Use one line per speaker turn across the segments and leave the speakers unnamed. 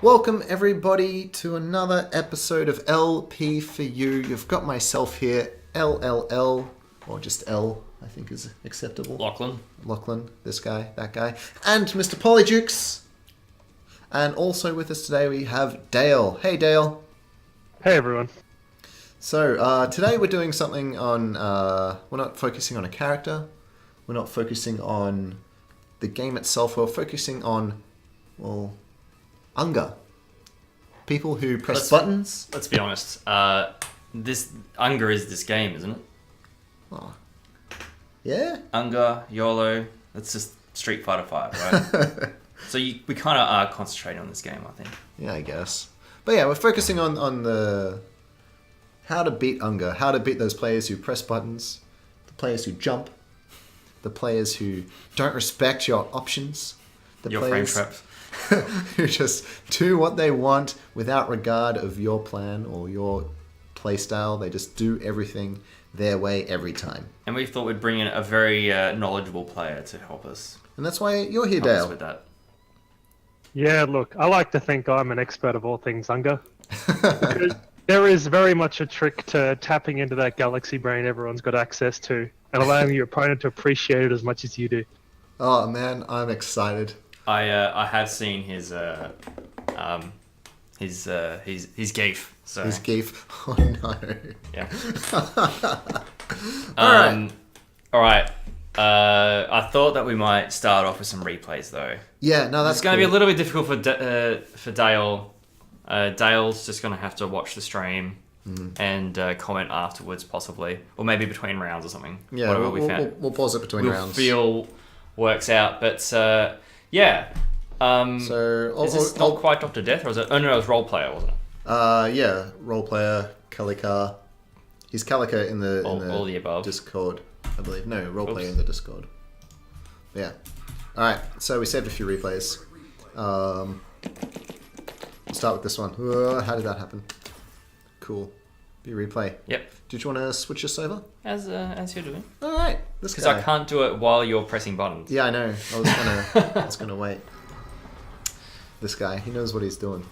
Welcome everybody to another episode of LP4U. You've got myself here, LLL, or just L, I think is acceptable. Lachlan, this guy, that guy, and Mr. Polydukes. And also with us today we have Dale. Hey Dale.
Hey everyone.
So today we're doing something on, we're not focusing on a character, we're not focusing on the game itself, we're focusing on, well, Unga. People who press buttons.
Let's be honest. This Unga is this game, isn't it?
Oh. Yeah?
Unga, YOLO. That's just Street Fighter 5, right? So we kind of are concentrating on this game, I think.
Yeah, I guess. But yeah, we're focusing on the how to beat Unga, how to beat those players who press buttons, the players who jump, the players who don't respect your options, the
Your
players
frame traps.
who just do what they want without regard of your plan or your playstyle. They just do everything their way every time.
And we thought we'd bring in a very knowledgeable player to help us.
And that's why you're here,
Help us
Dale.
with that.
Yeah, look, I like to think I'm an expert of all things Unga. Because there is very much a trick to tapping into that galaxy brain everyone's got access to and allowing your opponent to appreciate it as much as you do.
Oh man, I'm excited.
I have seen his geef. So
His geef. Oh no.
yeah.
Alright.
All right. I thought that we might start off with some replays though.
Yeah, no, that's
It's going to be a little bit difficult for Dale. Dale's just going to have to watch the stream and comment afterwards, possibly, or maybe between rounds or something.
Yeah,
Whatever
we'll pause it between
we'll
rounds.
feel works out, but yeah.
So
Is this not quite Dr. Death, or is it? Oh no, it was role player, wasn't it?
yeah, role player, Kalika. He's Kalika in the
All the above.
Discord, I believe. No, role player in the Discord. Yeah. All right. So we saved a few replays. We'll start with this one. How did that happen? Cool. Be replay.
Yep.
Did you want to switch us over?
As you're doing.
All right. This
Because
guy.
I can't do it while you're pressing buttons.
Yeah, I know. I was gonna wait. This guy, he knows what he's doing.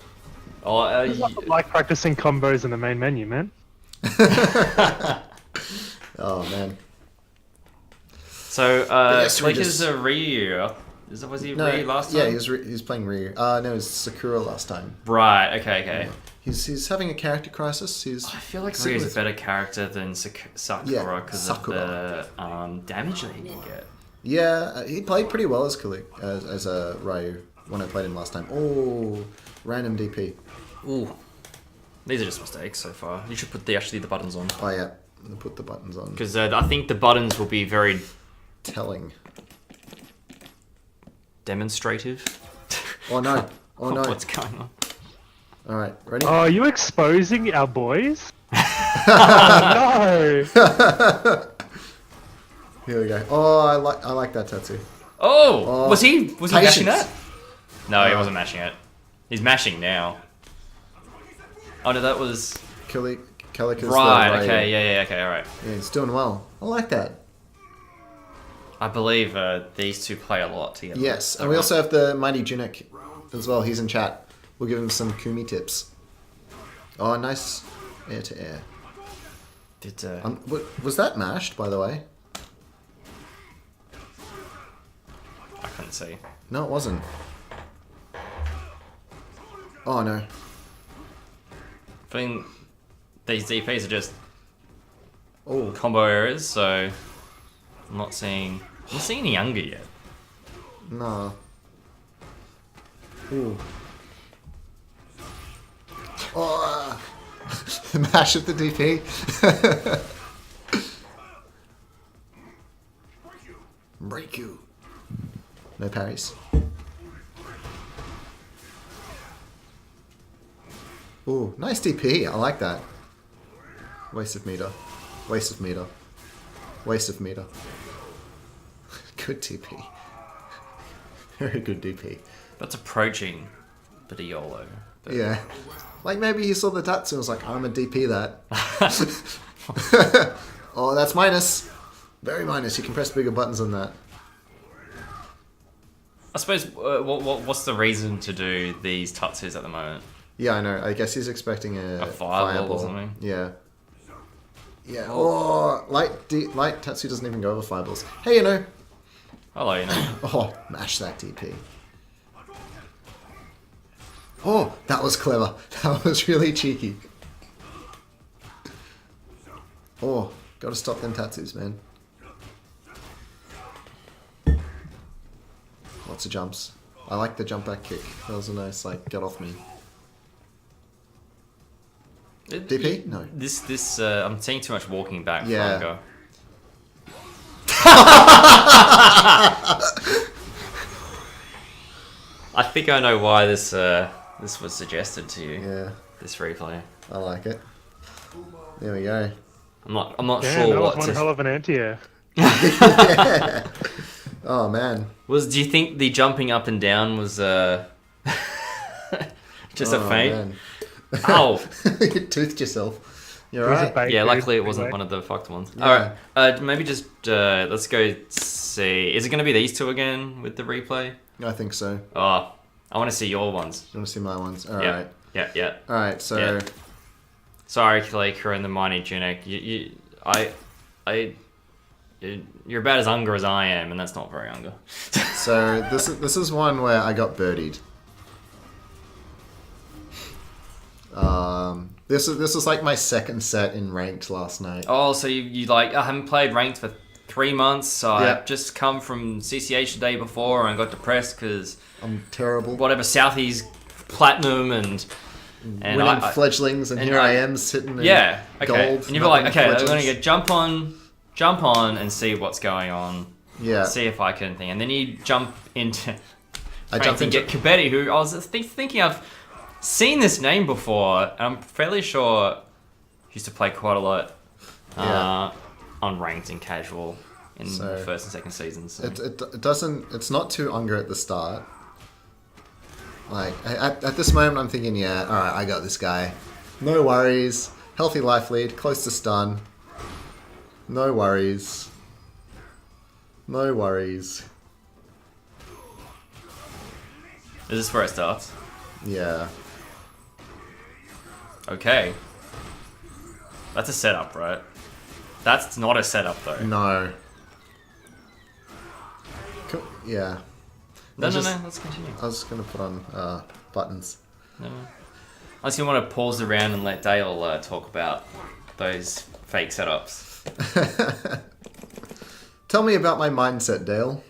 Oh,
I like practicing combos in the main menu, man.
Oh man.
So,
yes, we
Lakers
just-
are Ryu. Was he
No,
Ryu last time?
yeah, he was playing Ryu. No, it was Sakura last time.
Right. Okay.
He's having a character crisis. He's
I feel like
sitting
Ryu's a
with-
better character than Sakura
Yeah,
because of
Sakura.
the damage that he can get.
Yeah, he played pretty well as as a Ryu when I played him last time. Oh, random DP.
Ooh. These are just mistakes so far. You should put the buttons on.
Oh yeah, I'll put the buttons on.
Because I think the buttons will be very
Telling.
demonstrative.
Oh no. Oh no.
What's going on?
All right, ready?
Oh, are you exposing our boys? No!
Here we go. Oh, I like that tattoo.
Oh! Was he
patience.
mashing that? No, he wasn't mashing it. He's mashing now. Oh no, that was...
Kalika's
Right,
the Ryu.
okay, yeah, okay, alright.
Yeah, he's doing well. I like that.
I believe these two play a lot together.
Yes, and we also have the Mighty Junik as well. He's in chat. We'll give him some Kumi tips. Oh, nice air to air. Was that mashed, by the way?
I couldn't see.
No, it wasn't. Oh no.
I think these DPs are just
Oh,
combo errors, so I'm not seeing any younger yet.
no. Ooh. Oh, mash at the DP. Break you. No parries. Ooh, nice DP. I like that. Waste of meter. Waste of meter. Waste of meter. Good DP. Very good DP.
That's approaching bit of YOLO. But
Yeah. Like maybe he saw the tats and was like, I'm a DP that. Oh, that's minus. Very minus. You can press bigger buttons on that.
I suppose, what's the reason to do these tutsus at the moment?
Yeah, I know. I guess he's expecting a
fireball or something.
Yeah. Yeah. Oh, light Tatsu doesn't even go over fireballs. Hey, you know.
Hello, you know.
Oh, mash that TP. Oh, that was clever. That was really cheeky. Oh, gotta stop them Tatsus, man. Lots of jumps. I like the jump back kick. That was a nice, like, get off me. DP? No.
This I'm seeing too much walking back
Yeah.
from Unga. I think I know why this was suggested to you.
Yeah,
This replay.
I like it. There we go.
I'm not
Yeah,
sure
that
what
was one hell of an anti-air.
Yeah. Oh man.
Do you think the jumping up and down was just a feint?
Man.
Ow!
You toothed yourself. You're
It was a
right.
bait,
Yeah,
dude,
luckily it wasn't
anyway.
one of the fucked ones.
Yeah.
Alright, maybe just let's go see. Is it going to be these two again with the replay?
I think so.
Oh, I want to see your ones.
You want to see my ones? All
Yeah.
right.
Yeah.
All right. So.
Yeah. Sorry, Kalika and the Mighty Tunic. You're about as Unga as I am, and that's not very Unga.
So this is one where I got birdied. This is like my second set in ranked last night.
Oh, so you like I haven't played ranked for 3 months. So
Yeah.
I've just come from CCH the day before and got depressed because
I'm terrible.
whatever Southie's platinum and
Winning
I-
fledglings, and
and
here I
I-
am sitting in
yeah, okay.
gold.
And you're like,
not
okay,
winning
I'm gonna
fledglings.
get jump on and see what's going on.
Yeah.
See if I can think. And then you jump into
I
trying
jumped
to
into
get Kabetti, who I was thinking I've seen this name before, and I'm fairly sure he used to play quite a lot
Yeah.
on ranked and casual in
So,
the first and second seasons. So.
It doesn't. It's not too Unga at the start. Like at this moment, I'm thinking, yeah, all right, I got this guy. No worries. Healthy life lead, close to stun. No worries. No worries.
Is this where it starts?
Yeah.
Okay. That's a setup, right? That's not a setup, though.
No. Yeah.
No,
Let's
no,
just-
no. Let's continue.
I was gonna put on buttons.
No. I just want to pause around and let Dale talk about those fake setups.
Tell me about my mindset, Dale.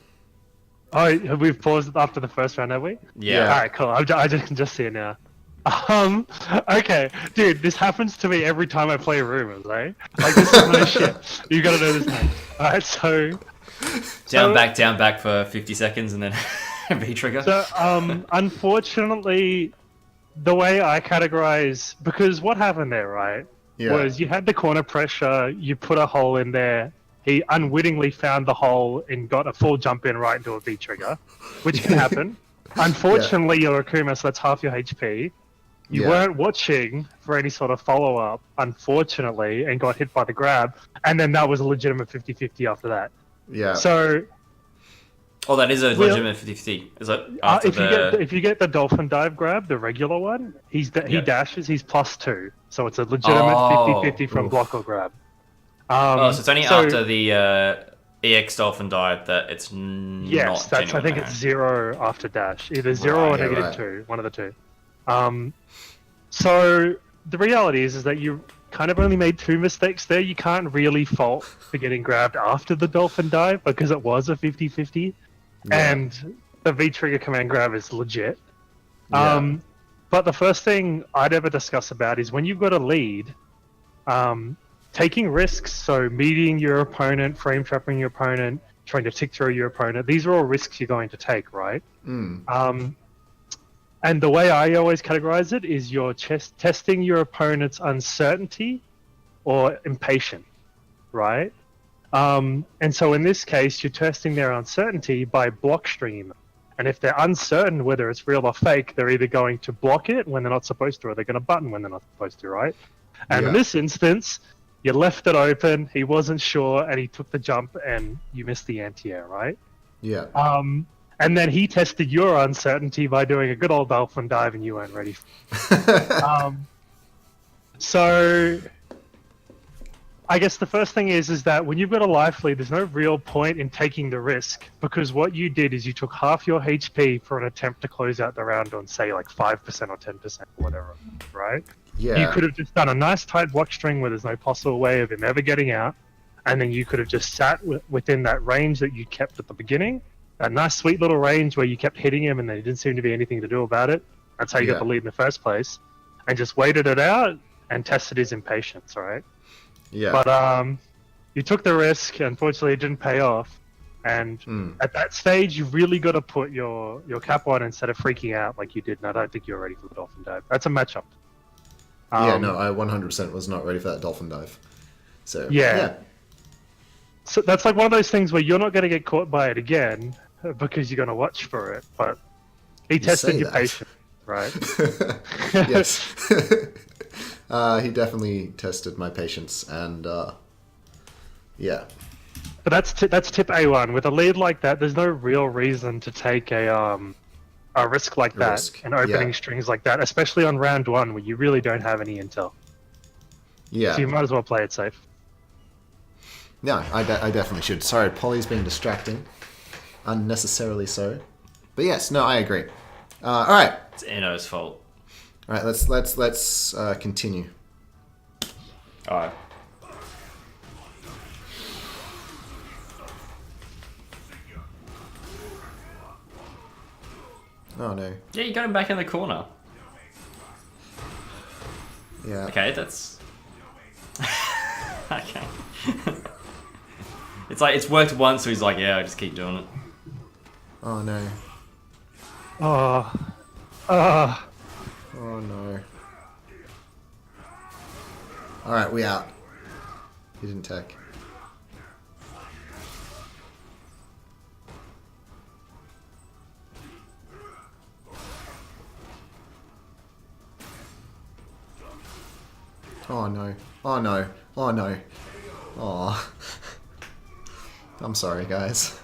Oh, we've paused after the first round, have we?
Yeah.
Alright, cool. I can just see it now. Okay, dude, this happens to me every time I play Rumors, right? Like, this is no shit. You gotta know this name. Alright, so...
Down, back for 50 seconds and then V-trigger.
So, unfortunately, the way I categorize... Because what happened there, right?
Yeah.
Was you had the corner pressure, you put a hole in there, he unwittingly found the hole and got a full jump in right into a V-trigger, which can happen. Unfortunately, you're a Akuma, so that's half your HP. You
Yeah.
weren't watching for any sort of follow-up, unfortunately, and got hit by the grab, and then that was a legitimate 50-50 after that.
Yeah.
So,
Oh, that is a
Well-
legitimate 50-50. Is it after
if you get the dolphin dive grab, the regular one, he
Yeah.
dashes, he's +2. So it's a legitimate
Oh.
50-50 from
Oof.
block or grab.
Oh, so it's only after the EX Dolphin dive that it's
Yes,
not
I think
genuine,
it's 0 after dash. Either 0 or
Right, yeah, right.
-2, one of the two. So the reality is that you kind of only made 2 mistakes there. You can't really fault for getting grabbed after the dolphin dive because it was a 50-50.
Yeah.
And the V-trigger command grab is legit.
Yeah.
But the first thing I'd ever discuss about is when you've got a lead, taking risks, so meeting your opponent, frame trapping your opponent, trying to tick through your opponent, these are all risks you're going to take, right? And the way I always categorize it is you're testing your opponent's uncertainty or impatient, right? And so in this case, you're testing their uncertainty by block stringing them. And if they're uncertain whether it's real or fake, they're either going to block it when they're not supposed to, or they're going to button when they're not supposed to, right? And
Yeah.
in this instance, you left it open, he wasn't sure, and he took the jump, and you missed the anti-air, right?
Yeah.
And then he tested your uncertainty by doing a good old dolphin dive, and you weren't ready. So I guess the first thing is that when you've got a life lead, there's no real point in taking the risk, because what you did is you took half your HP for an attempt to close out the round on, say, like 5% or 10% or whatever, right?
Yeah.
You could have just done a nice tight watch string where there's no possible way of him ever getting out, and then you could have just sat within that range that you kept at the beginning, that nice sweet little range where you kept hitting him and there didn't seem to be anything to do about it. That's how you got the lead in the first place, and just waited it out and tested his impatience, right?
Yeah.
But you took the risk. Unfortunately, it didn't pay off. And at that stage, you really got to put your cap on instead of freaking out like you did. And I don't think you're ready for the dolphin dive. That's a matchup.
Yeah, no, I 100% was not ready for that dolphin dive. So
yeah. So that's like one of those things where you're not going to get caught by it again because you're going to watch for it. But he tested your patience, right?
Yes. He definitely tested my patience, and yeah.
But that's tip A1. With a lead like that, there's no real reason to take a risk like that and opening strings like that, especially on round one where you really don't have any intel.
Yeah.
So you might as well play it safe.
Yeah, I definitely should. Sorry, Polly's been distracting, unnecessarily so. But yes, no, I agree. All right.
It's Enno's fault.
All right, let's continue.
All right.
Oh no.
Yeah, you got him back in the corner.
Yeah.
Okay, that's okay. It's like it's worked once, so he's like, yeah, I just keep doing it.
Oh no.
Oh
no. All right, we out. He didn't tech. Oh no. Oh no. Oh no. Oh. I'm sorry, guys.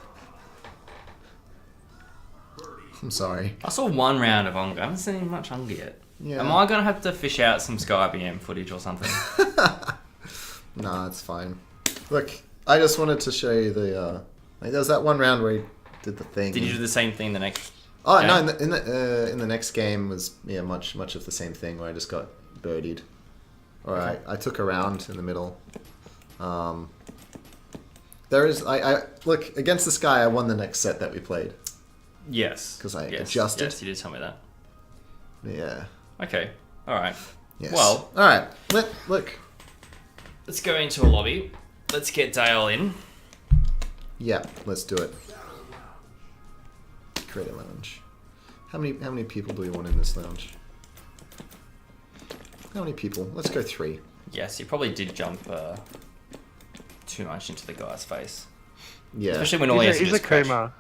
I'm sorry.
I saw one round of Unga. I haven't seen much Unga yet.
Yeah.
Am I gonna have to fish out some SkyBM footage or something?
Nah, it's fine. Look, I just wanted to show you the like there was that one round where he did the thing.
Did you do the same thing the next?
Oh
game?
no! In the next game was much of the same thing where I just got birdied. All right, I took a round in the middle. There is I look against this guy. I won the next set that we played.
Yes.
Because I
yes.
adjusted.
Yes, you did tell me that.
Yeah.
Okay. All right.
Yes.
Well.
All right. Look.
Let's go into a lobby. Let's get Dale in.
Yeah. Let's do it. Create a lounge. How many people do we want in this lounge? How many people? Let's go 3.
Yes, you probably did jump too much into the guy's face.
Yeah.
Especially when all he has to do
he's
is
a
crash.
Kuma.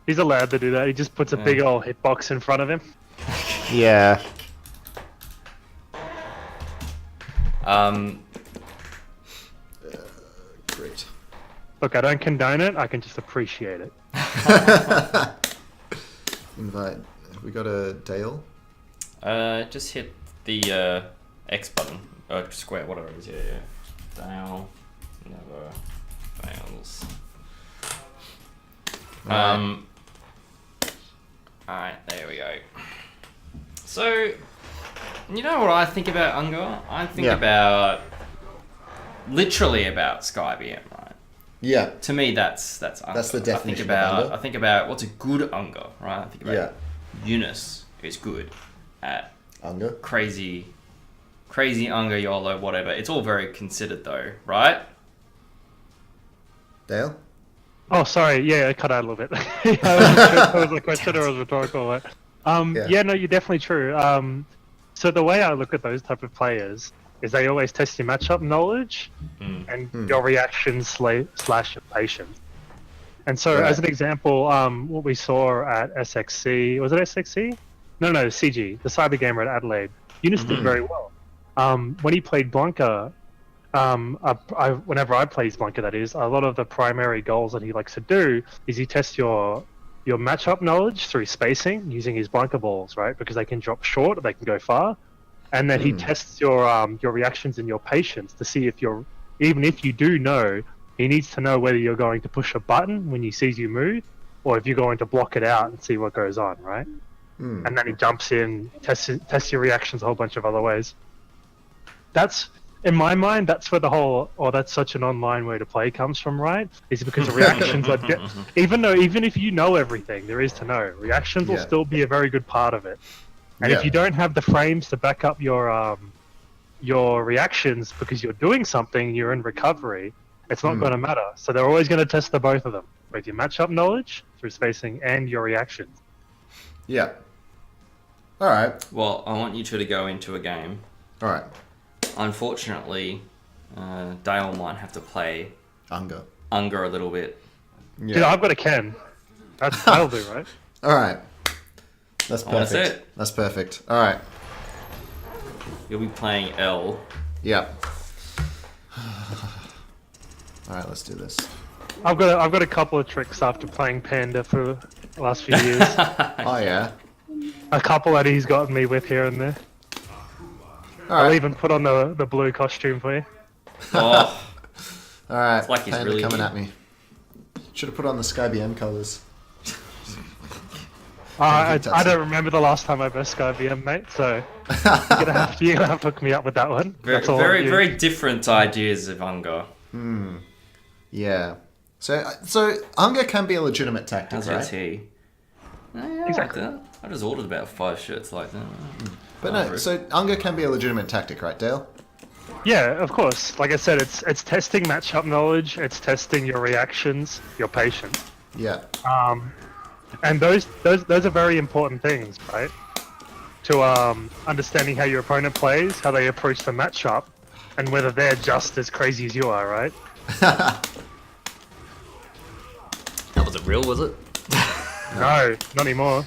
He's allowed to do that. He just puts a big old hitbox in front of him.
Yeah. Great.
Look, I don't condone it. I can just appreciate it.
Invite. Have we got a Dale?
Just hit the X button. Square, whatever it is. Yeah. Dale never fails. Alright, there we go. So, you know what I think about Unga? I think about literally about SkyBM, right?
Yeah.
To me, that's Unga.
That's the definition
I think about what's a good Unga, right? I think about Eunice is good at
Unga.
crazy Unga, YOLO, whatever. It's all very considered though, right?
Dale?
Oh, sorry. Yeah, it cut out a little bit. I wasn't sure if it was a question or it was rhetorical. Yeah, no, you're definitely true. So the way I look at those type of players is they always test your matchup knowledge and your reaction slash patience. And so, as an example, what we saw at SXC, was it SXC? No, CG, the cyber gamer at Adelaide. Eunice did very well. When he played Blanca, whenever I play Blanca, that is, a lot of the primary goals that he likes to do is he tests your your matchup knowledge through spacing using his bunker balls, right? Because they can drop short, or they can go far, and then he tests your reactions and your patience to see if you're, even if you do know, he needs to know whether you're going to push a button when he sees you move, or if you're going to block it out and see what goes on, right? And then he jumps in, tests your reactions a whole bunch of other ways. That's, in my mind, that's where the whole, that's such an online way to play comes from, right? Is because reactions are, even if you know everything there is to know, reactions will still be a very good part of it. And if you don't have the frames to back up your reactions because you're doing something, you're in recovery, it's not going to matter. So they're always going to test the both of them, both your matchup knowledge through spacing and your reactions.
Yeah. All right.
Well, I want you two to go into a game.
All right.
Unfortunately, Dale might have to play
Unga
a little bit.
Yeah.
Dude, I've got a Ken. That'll do, right?
All right. That's perfect.
That's it.
That's perfect. All right.
You'll be playing L.
Yep. All right, let's do this.
I've got a couple of tricks after playing Panda for the last few years.
Oh yeah.
A couple that he's gotten me with here and there.
All
I'll
right.
even put on the blue costume for you.
Oh,
All right.
it's like he's
Panda
really
coming
here.
at me. Should have put on the Sky BM colors.
I don't remember the last time I burst Sky VM, mate. So you're gonna have to hook me up with that one. That's all
very,
on you.
very different ideas of Unga.
Yeah. So Unga can be a legitimate tactic,
How's your
right?
tea? Yeah,
Exactly.
I like that. I just ordered about 5 shirts like that.
But no, so Unga can be a legitimate tactic, right, Dale?
Yeah, of course. Like I said, it's testing matchup knowledge. It's testing your reactions, your patience.
Yeah.
And those are very important things, right? To understanding how your opponent plays, how they approach the matchup, and whether they're just as crazy as you are, right?
That wasn't real, was it?
No, not anymore.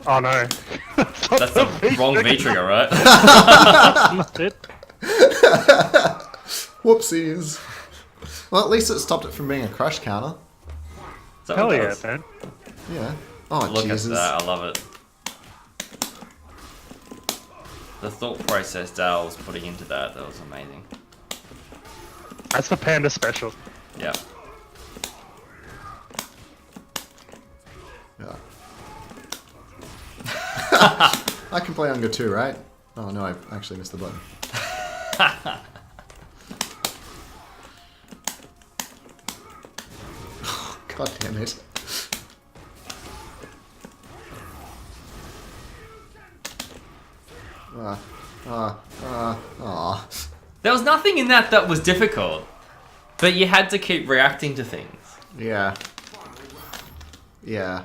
Oh no.
That's the wrong V trigger, right?
That's it.
Whoopsies. Well, at least it stopped it from being a crush counter.
Is that
Hell
what it
yeah,
does?
man.
Yeah. Oh,
Look
Jesus.
at that, I love it. The thought process Dale was putting into that was amazing.
That's the Panda special.
Yeah.
Yeah. I can play Unga too, right? Oh no, I actually missed the button. God damn it.
There was nothing in that was difficult, but you had to keep reacting to things.
Yeah. Yeah.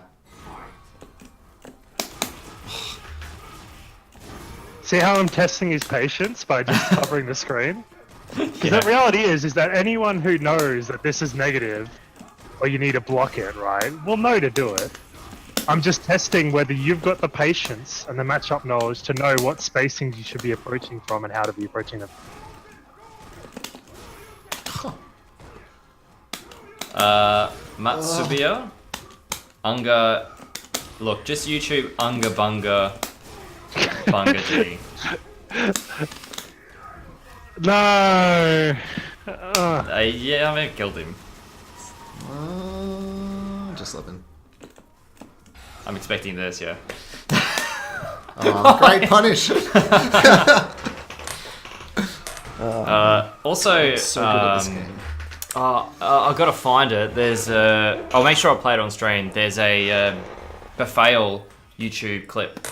See how I'm testing his patience by just covering the screen? Because the reality is that anyone who knows that this is negative, or you need to block it, right, will know to do it. I'm just testing whether you've got the patience and the matchup knowledge to know what spacings you should be approaching from and how to be approaching them.
Matsubiya, Unga, look, just YouTube Unga Bunga, Bunga G.
No!
Yeah, I mean, I killed him.
Just living.
I'm expecting this, yeah.
Oh, great punish.
Also,
So good at this game.
I've got to find it. There's a. I'll make sure I play it on stream. There's a Befail YouTube clip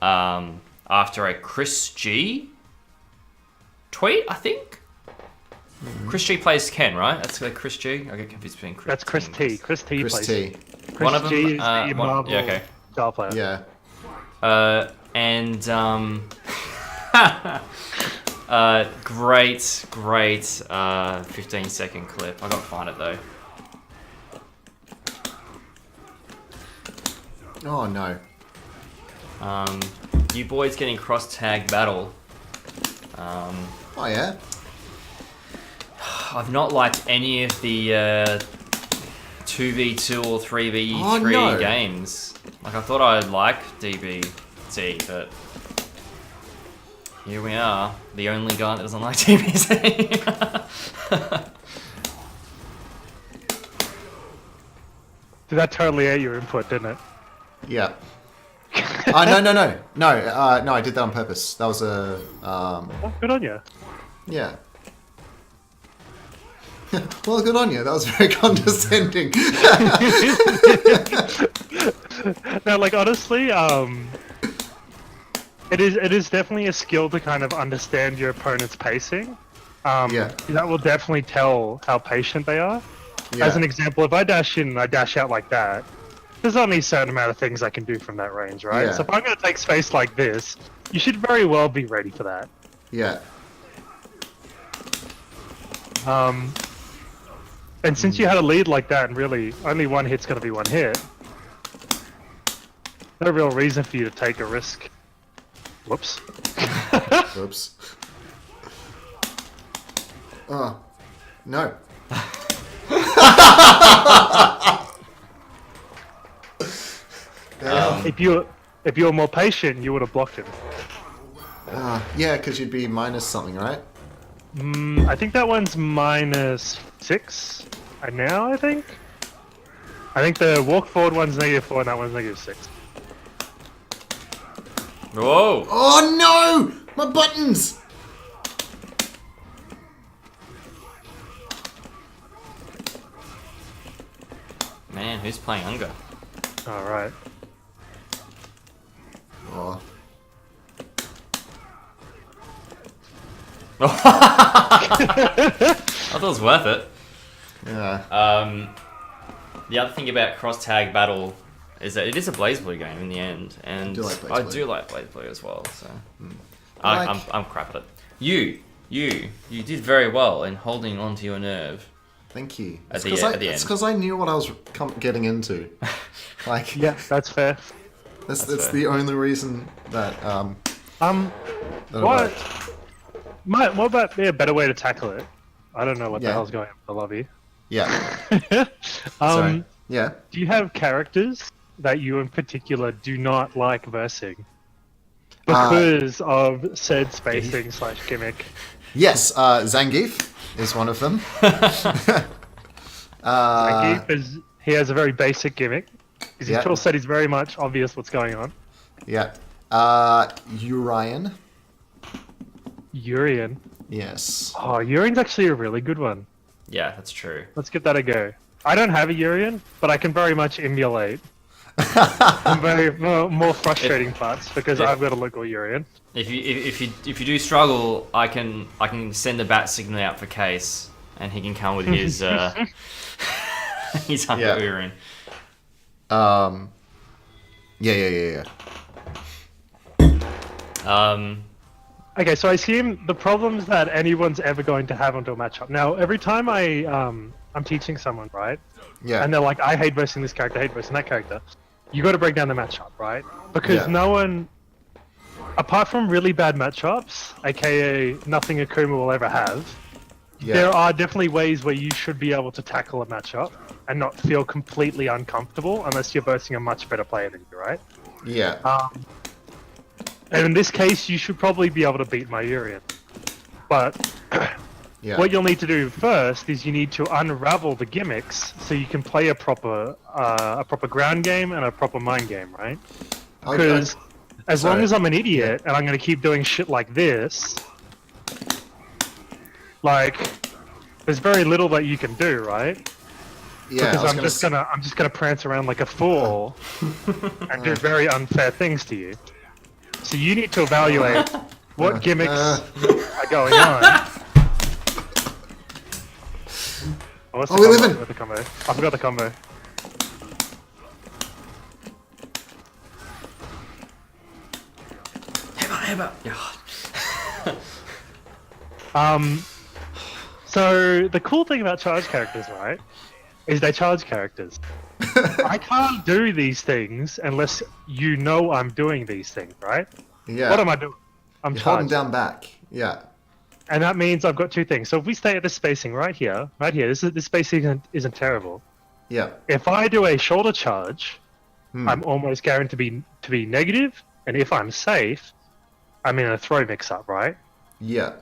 after a Chris G tweet, I think. Chris G plays Ken, right? That's Chris G. I get confused between Chris.
That's Chris T. Chris T
Chris
plays.
T.
Chris
One of them.
G is the Marvel
yeah, okay.
style player.
Yeah.
And great 15-second clip. I gotta find it though.
Oh no.
You boys getting cross tag battle.
Oh yeah.
I've not liked any of the 2v2 or 3v3 games. Like, I thought I'd like DBZ, but here we are, the only guy that doesn't like DBZ.
Did that totally ate your input, didn't it?
Yeah. No, I did that on purpose. That was a,
Oh, good on you.
yeah. Well, good on you. That was very condescending.
No, like, honestly, it is definitely a skill to kind of understand your opponent's pacing.
Yeah.
That will definitely tell how patient they are.
Yeah.
As an example, if I dash in and I dash out like that, there's only a certain amount of things I can do from that range, right?
Yeah.
So if I'm going to take space like this, you should very well be ready for that.
Yeah.
And since you had a lead like that, and really only one hit's going to be one hit, no real reason for you to take a risk. Whoops.
Oops. Oh, no.
If you were more patient, you would have blocked him.
Yeah, because you'd be minus something, right?
I think that one's -6. And now, I think the walk forward one's -4 and that one's -6.
Whoa!
Oh no! My buttons!
Man, who's playing Unga?
Alright.
Oh.
I thought it was worth it.
Yeah.
The other thing about cross tag battle is that it is a BlazBlue game in the end, and
I do like BlazBlue.
BlazBlue as well. So
Like-
I'm crap at it. You did very well in holding onto your nerve.
Thank you.
At the
It's
end.
because I knew what I was getting into. Like,
Yeah, that's fair.
that's
fair.
the only reason that that it
What?
worked.
What about be a better way to tackle it? I don't know what the
Yeah.
hell's going on with the lobby.
Yeah. Sorry. Yeah.
Do you have characters that you in particular do not like versing? Because of said spacing / gimmick.
Yes. Zangief is one of them.
He has a very basic gimmick. His
Yeah.
control set is very much obvious what's going on.
Yeah. Urian.
Urian.
Yes.
Oh, Urian's actually a really good one.
Yeah, that's true.
Let's give that a go. I don't have a Urian, but I can very much emulate some very more frustrating parts because
Yeah.
I've got a local Urian.
If you do struggle, I can send a bat signal out for Case, and he can come with his his Unga
Yeah.
Urin.
Yeah.
Okay, so I assume the problems that anyone's ever going to have onto a matchup. Now, every time I'm teaching someone, right?
Yeah.
And they're like, I hate versing this character, I hate versing that character. You got to break down the matchup, right? Because
Yeah.
no one, apart from really bad matchups, aka nothing Akuma will ever have, there are definitely ways where you should be able to tackle a matchup and not feel completely uncomfortable unless you're versing a much better player than you, right?
Yeah.
And in this case, you should probably be able to beat my Urian. But
Yeah.
what you'll need to do first is you need to unravel the gimmicks so you can play a proper ground game and a proper mind game, right? Because as long as I'm an idiot and I'm going to keep doing shit like this, like, there's very little that you can do, right?
Yeah.
Because I'm just gonna prance around like a fool and do very unfair things to you. So you need to evaluate what gimmicks are going on. What's the
we
combo?
live in-
I forgot the combo.
Headbutt.
So the cool thing about charge characters, right, is they charge characters. I can't do these things unless you know I'm doing these things, right?
Yeah.
What am I doing? I'm
You're holding
charging.
down back. Yeah.
And that means I've got two things. So if we stay at this spacing right here, this spacing isn't terrible.
Yeah.
If I do a shoulder charge, I'm almost guaranteed to be negative, and if I'm safe, I'm in a throw mix-up, right?
Yeah.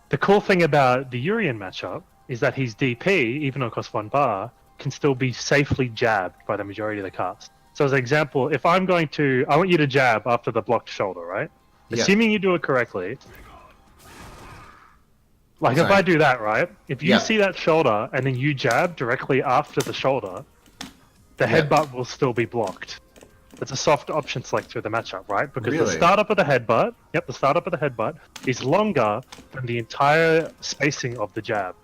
The cool thing about the Urian matchup is that his DP, even though it costs 1 bar, can still be safely jabbed by the majority of the cast. So as an example, if I want you to jab after the blocked shoulder, right?
Yeah.
Assuming you do it correctly. Like if I do that, right? If you see that shoulder and then you jab directly after the shoulder, the headbutt will still be blocked. It's a soft option select through the matchup, right? Because the startup of the headbutt, is longer than the entire spacing of the jab.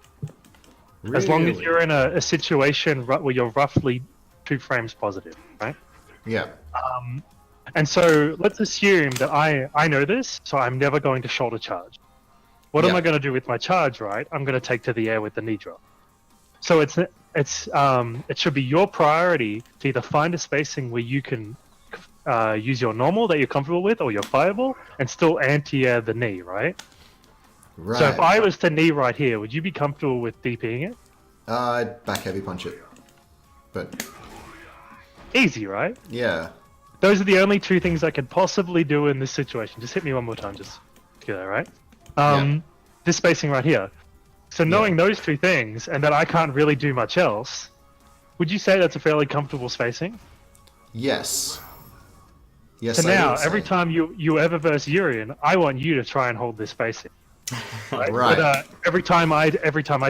Really?
As long as you're in a situation where you're roughly 2 frames positive, right?
Yeah.
And so let's assume that I know this, so I'm never going to shoulder charge. What am I going to do with my charge, right? I'm going to take to the air with the knee drop. So it should be your priority to either find a spacing where you can use your normal that you're comfortable with, or your fireball, and still anti-air the knee, right?
Right.
So if I was to knee right here, would you be comfortable with DPing it?
I'd back heavy punch it. But
Easy, right?
yeah.
Those are the only 2 things I could possibly do in this situation. Just hit me one more time, just to get that right. This spacing right here. So knowing those 2 things, and that I can't really do much else, would you say that's a fairly comfortable spacing?
Yes. Yes.
So now, every time you ever verse Urian, I want you to try and hold this spacing. Right. But, every time I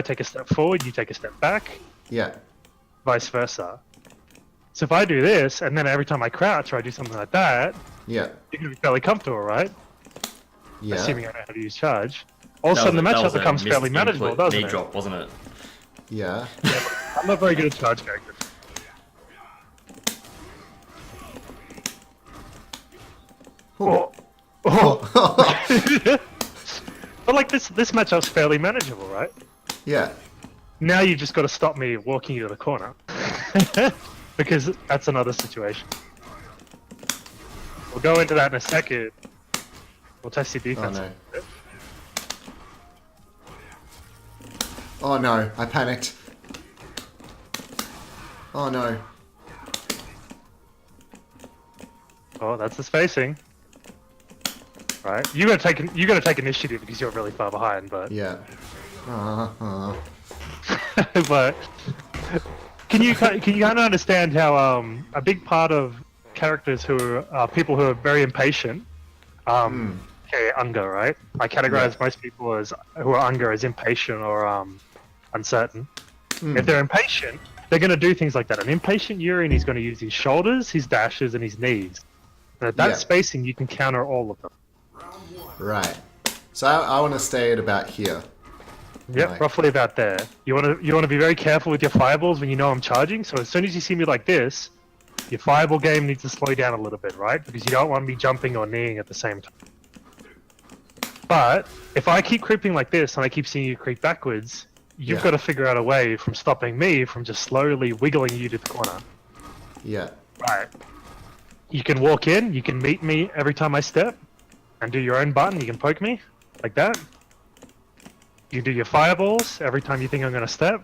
take a step forward, you take a step back.
Yeah.
Vice versa. So if I do this, and then every time I crouch or I do something like that,
Yeah.
you're gonna be fairly comfortable, right?
Yeah.
Assuming I know how to use charge. All of a sudden, the matchup becomes fairly manageable, doesn't
knee
it?
drop, wasn't it?
Yeah.
I'm not very good at charge characters.
Oh.
But like this matchup's fairly manageable, right?
Yeah.
Now you've just got to stop me walking you to the corner. Because that's another situation. We'll go into that in a second. We'll test your defense.
Oh no. Oh no, I panicked. Oh no.
Oh, that's the spacing. Right, you gotta take initiative because you're really far behind, but
Yeah.
but can you kind of understand how a big part of characters who are people who are very impatient, okay, Unga, right? I categorize most people as who are Unga as impatient or uncertain. If they're impatient, they're going to do things like that. An impatient Urian is going to use his shoulders, his dashes, and his knees. And at that spacing, you can counter all of them.
Right. So I want to stay at about here.
Yep,
Like-
roughly about there. You want to be very careful with your fireballs when you know I'm charging. So as soon as you see me like this, your fireball game needs to slow down a little bit, right? Because you don't want me jumping or kneeing at the same time. But if I keep creeping like this and I keep seeing you creep backwards, you've got to figure out a way from stopping me from just slowly wiggling you to the corner.
Yeah.
Right. You can walk in, you can meet me every time I step, and do your own button. You can poke me, like that. You do your fireballs every time you think I'm going to step.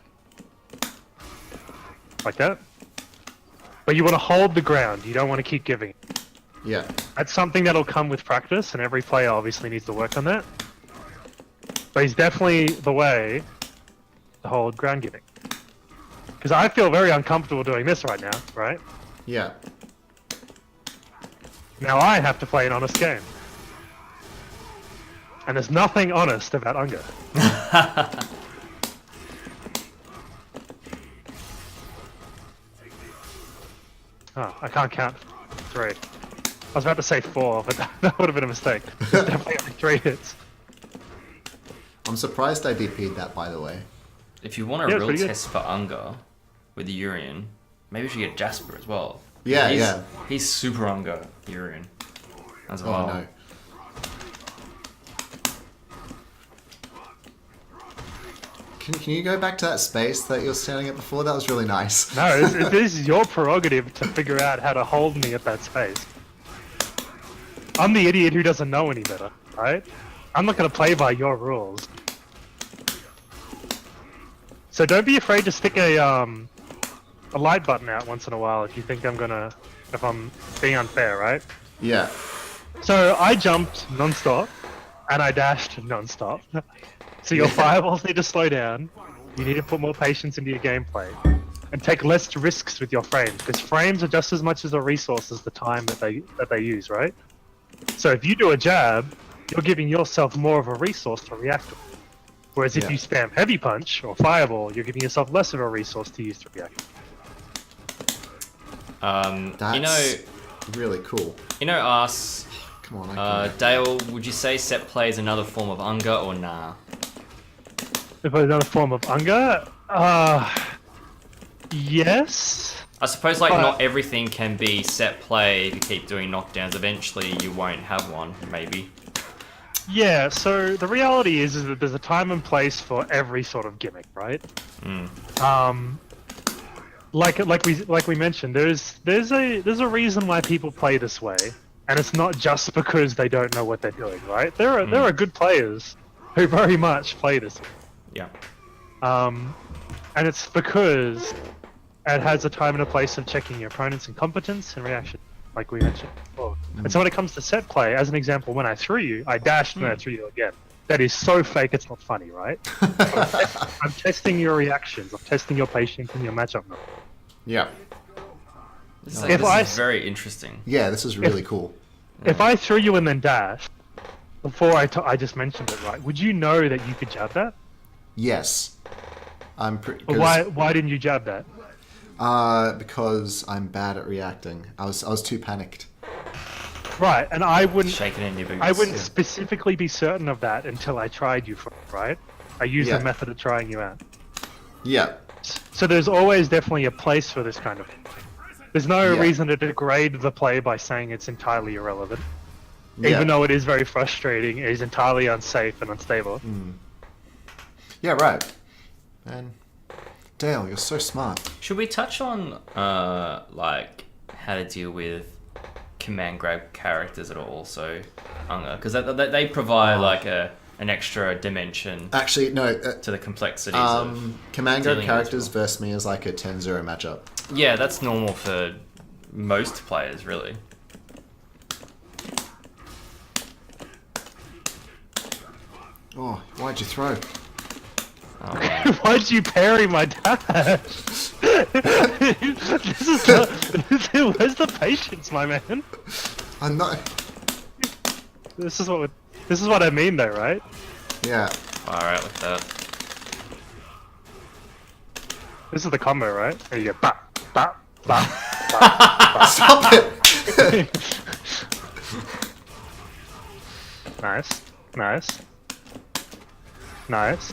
Like that. But you want to hold the ground, you don't want to keep giving.
Yeah.
That's something that'll come with practice, and every player obviously needs to work on that. But he's definitely the way to hold ground giving. Because I feel very uncomfortable doing this right now, right?
Yeah.
Now I have to play an honest game. And there's nothing honest about Unga. Oh, I can't count 3. I was about to say 4, but that would have been a mistake. There's definitely only 3 hits.
I'm surprised I DP'd that, by the way.
If you want a
Yeah,
real
pretty good.
test for Unga with the Urian, maybe we should get Jasper as well.
Yeah,
He's super Unga Urian as well.
Oh no. Can you go back to that space that you were standing at before? That was really nice.
No, this is your prerogative to figure out how to hold me at that space. I'm the idiot who doesn't know any better, right? I'm not gonna play by your rules. So don't be afraid to stick a light button out once in a while if you think if I'm being unfair, right?
Yeah.
So I jumped non-stop, and I dashed non-stop. So your fireballs need to slow down. You need to put more patience into your gameplay, and take less risks with your frames, because frames are just as much as a resource as the time that they use, right? So if you do a jab, you're giving yourself more of a resource to react with. Whereas if you spam heavy punch or fireball, you're giving yourself less of a resource to use to react.
That's really cool.
Us.
Come on,
Dale, would you say set play is another form of Unga or nah?
If it's another form of Unga, yes.
I suppose not everything can be set play. If you keep doing knockdowns, eventually you won't have one, maybe.
Yeah, so the reality is that there's a time and place for every sort of gimmick, right? Like we mentioned, there's a reason why people play this way, and it's not just because they don't know what they're doing, right? There are good players who very much play this way.
Yeah.
And it's because it has a time and a place of checking your opponent's incompetence and reaction, like we mentioned before. And so when it comes to set play, as an example, when I threw you, I dashed and then I threw you again. That is so fake, it's not funny, right? I'm testing your reactions, I'm testing your patience and your matchup.
Yeah.
This is very interesting.
Yeah, this is really cool.
If I threw you and then dashed, before I just mentioned it, right, would you know that you could jab that?
Yes. I'm pretty.
Why didn't you jab that?
Because I'm bad at reacting. I was too panicked.
Right, and I wouldn't.
Shaking in your boots.
I wouldn't specifically be certain of that until I tried you for it, right? I used the method of trying you out.
Yeah.
So there's always definitely a place for this kind of thing. There's no reason to degrade the play by saying it's entirely irrelevant. Even though it is very frustrating, it is entirely unsafe and unstable.
Yeah, right. Man, Dale, you're so smart.
Should we touch on how to deal with command grab characters at all? So, because they provide an extra dimension.
Actually, no.
To the complexities of
command grab characters versus me is like a 10-0 matchup.
Yeah, that's normal for most players, really.
Oh, why'd you throw?
Why'd you parry my dash? Where's the patience, my man?
I'm not.
This is what I mean, though, right?
Yeah.
Alright, look at that.
This is the combo, right? There you go. Bop, bop, bop, bop.
Stop it!
Nice, nice, nice.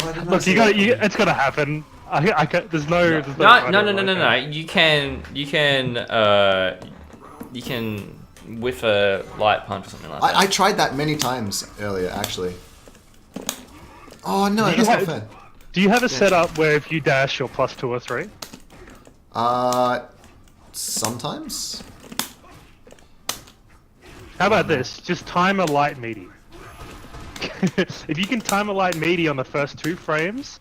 Look, it's gonna happen. There's no.
No. You can whiff a light punch or something like that.
I tried that many times earlier, actually. Oh no, that's not fair.
Do you have a setup where if you dash, you're +2 or 3?
Sometimes.
How about this? Just time a light meaty. If you can time a light meaty on the first 2 frames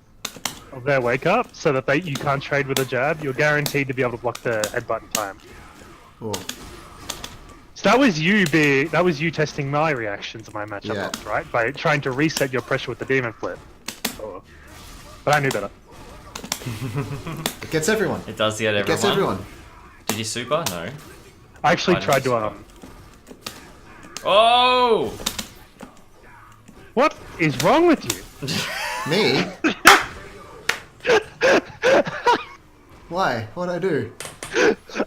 of their wake up, so that you can't trade with a jab, you're guaranteed to be able to block the headbutt in time.
Oh.
So that was you testing my reactions of my matchup, right? By trying to reset your pressure with the demon flip. Oh. But I knew better.
It gets everyone.
It does get everyone.
It gets everyone.
Did you super? No.
I actually tried to
Oh!
What is wrong with you?
Me? Why? What'd I do?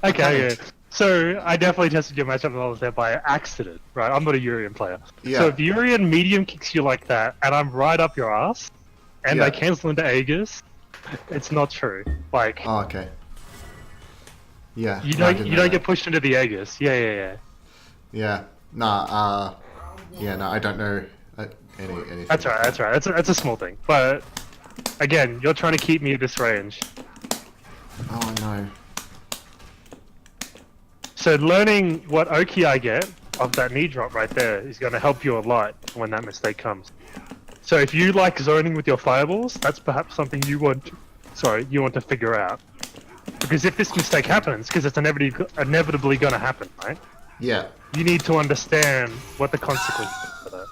Okay. So I definitely tested your matchup while I was there by accident, right? I'm not a Urian player.
Yeah.
So if Urian medium kicks you like that, and I'm right up your ass, and I cancel into Aegis, it's not true. Like.
Oh, okay. Yeah.
You don't get pushed into the Aegis. Yeah.
Yeah. Nah. Yeah. No, I don't know anything.
That's right. That's a small thing, but again, you're trying to keep me at this range.
Oh no.
So learning what Oki I get, of that knee drop right there is going to help you a lot when that mistake comes. So if you like zoning with your fireballs, that's perhaps something you want to figure out. Because if this mistake happens, because it's inevitably going to happen, right?
Yeah.
You need to understand what the consequences are for that.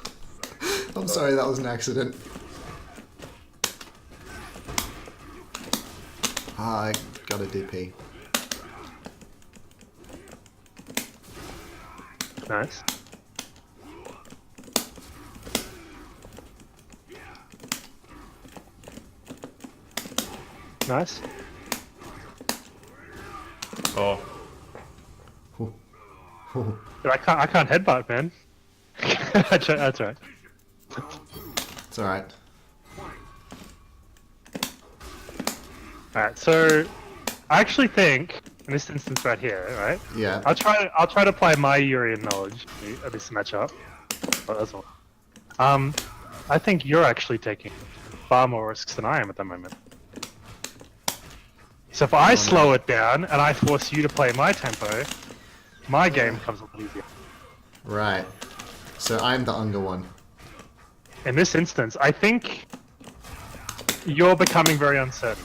I'm sorry, that was an accident. I got a DP.
Nice. Nice.
Oh.
Dude, I can't headbutt, man. That's right.
It's alright.
Alright, so I actually think in this instance right here, right?
Yeah.
I'll try to apply my Urian knowledge at this matchup. Oh, that's all. I think you're actually taking far more risks than I am at the moment. So if I slow it down and I force you to play my tempo, my game becomes a lot easier.
Right. So I'm the Unga one.
In this instance, I think you're becoming very uncertain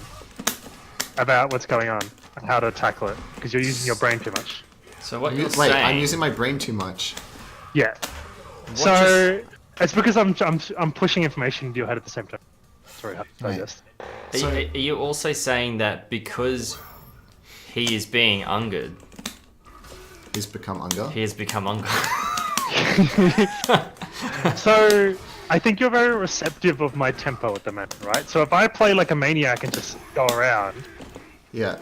about what's going on and how to tackle it because you're using your brain too much.
So what you're
Wait,
saying...
I'm using my brain too much.
Yeah. So it's because I'm pushing information into your head at the same time. Sorry, I guess.
Are you also saying that because he is being Unga'd,
He's become Unga.
he has become Unga?
So I think you're very receptive of my tempo at the moment, right? So if I play like a maniac and just go around,
Yeah.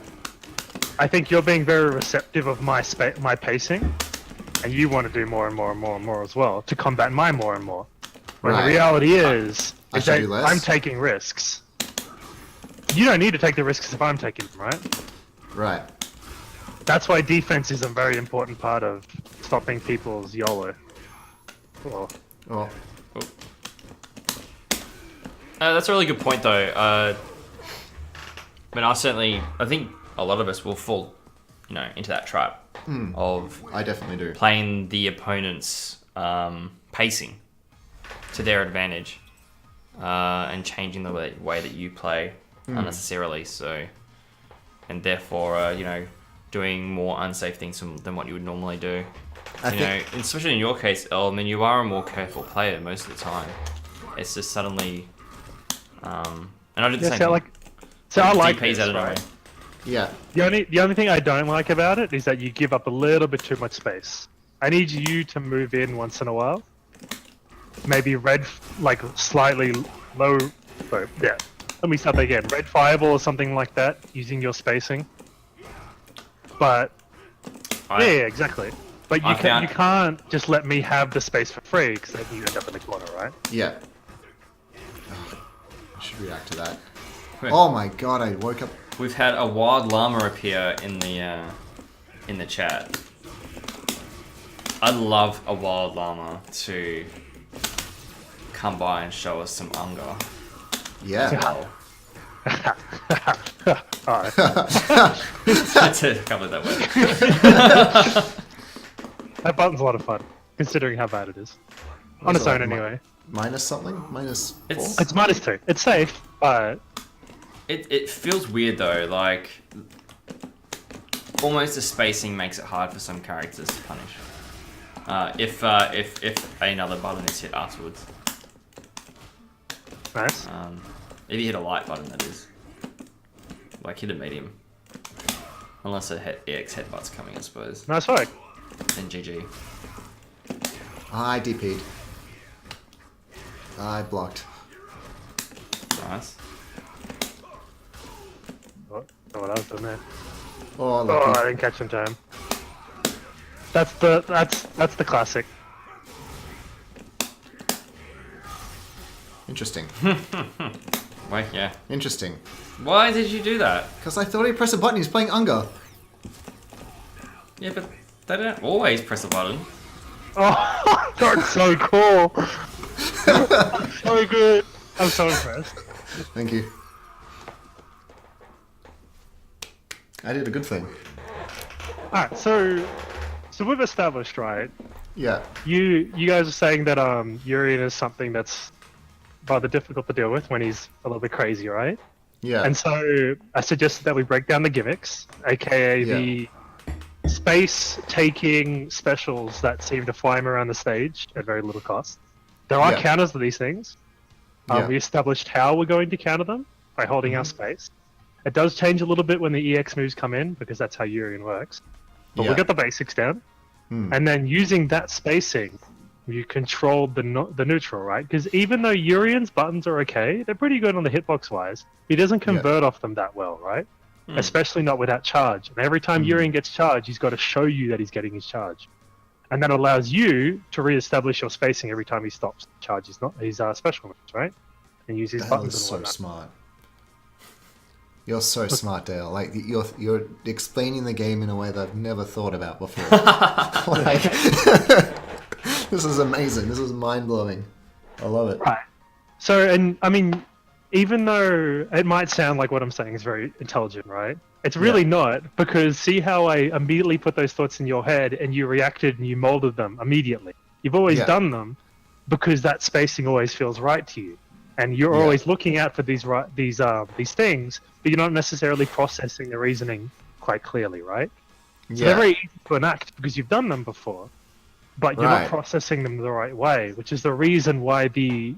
I think you're being very receptive of my pacing, and you want to do more and more and more and more as well to combat my more and more. When
Right.
the reality is
I should
that
do less.
I'm taking risks. You don't need to take the risks if I'm taking them, right?
Right.
That's why defense is a very important part of stopping people's YOLO. Well,
Oh.
That's a really good point, though. I mean, I think a lot of us will fall, into that trap of
I definitely do.
playing the opponent's pacing to their advantage and changing the way that you play unnecessarily. So, and therefore, doing more unsafe things than what you would normally do. Especially in your case, El, I mean, you are a more careful player most of the time. It's just suddenly, and I did the same thing.
I like
DPs
this,
out of
right?
nowhere.
Yeah.
The only thing I don't like about it is that you give up a little bit too much space. I need you to move in once in a while. Maybe red, like slightly low. Sorry, yeah. Let me start that again. Red fireball or something like that, using your spacing. But yeah, exactly. But you can't just let me have the space for free because then you end up in the corner, right?
Yeah. Oh, I should react to that. Oh my god, I woke up.
We've had a wild llama appear in the chat. I'd love a wild llama to come by and show us some Unga.
Yeah.
Alright.
That's it. I can't believe that word.
That button's a lot of fun, considering how bad it is. On its own, anyway.
Minus something? Minus 4?
It's -2. It's safe, but
It feels weird though, like almost the spacing makes it hard for some characters to punish. If another button is hit afterwards.
nice.
If you hit a light button, that is. Like hit a medium. Unless EX headbutt's coming, I suppose.
Nice work.
Then GG.
I DP'd. I blocked.
Nice.
Oh, what else done there?
Oh,
Oh,
lucky.
I didn't catch in time. That's the classic.
Interesting.
Wait, yeah.
Interesting.
Why did you do that?
Because I thought he'd press a button. He's playing Unga.
Yeah, but they don't always press a button.
Oh, that's so cool. So good. I'm so impressed.
Thank you. I did a good thing.
Alright, so we've established, right,
Yeah.
You guys are saying that Urian is something that's rather difficult to deal with when he's a little bit crazy, right?
Yeah.
And so I suggested that we break down the gimmicks, aka the space-taking specials that seem to fly him around the stage at very little cost. There are counters to these things. We established how we're going to counter them by holding our space. It does change a little bit when the EX moves come in, because that's how Urian works. But we'll get the basics down. And then using that spacing, you control the neutral, right? Because even though Urian's buttons are okay, they're pretty good on the hitbox-wise. He doesn't convert off them that well, right? Especially not without charge. And every time Urian gets charged, he's got to show you that he's getting his charge. And that allows you to re-establish your spacing every time he stops charge his special moves, right? And use his buttons and
so
whatnot.
smart. You're so smart, Dale. Like you're explaining the game in a way that I've never thought about before. Like, this is amazing. This is mind blowing. I love it.
Right. So, and I mean, even though it might sound like what I'm saying is very intelligent, right? It's really not, because see how I immediately put those thoughts in your head and you reacted and you molded them immediately. You've always done them because that spacing always feels right to you. And you're always looking out for these things, but you're not necessarily processing the reasoning quite clearly, right? So they're very easy to enact because you've done them before, but you're not processing them the right way, which is the reason why the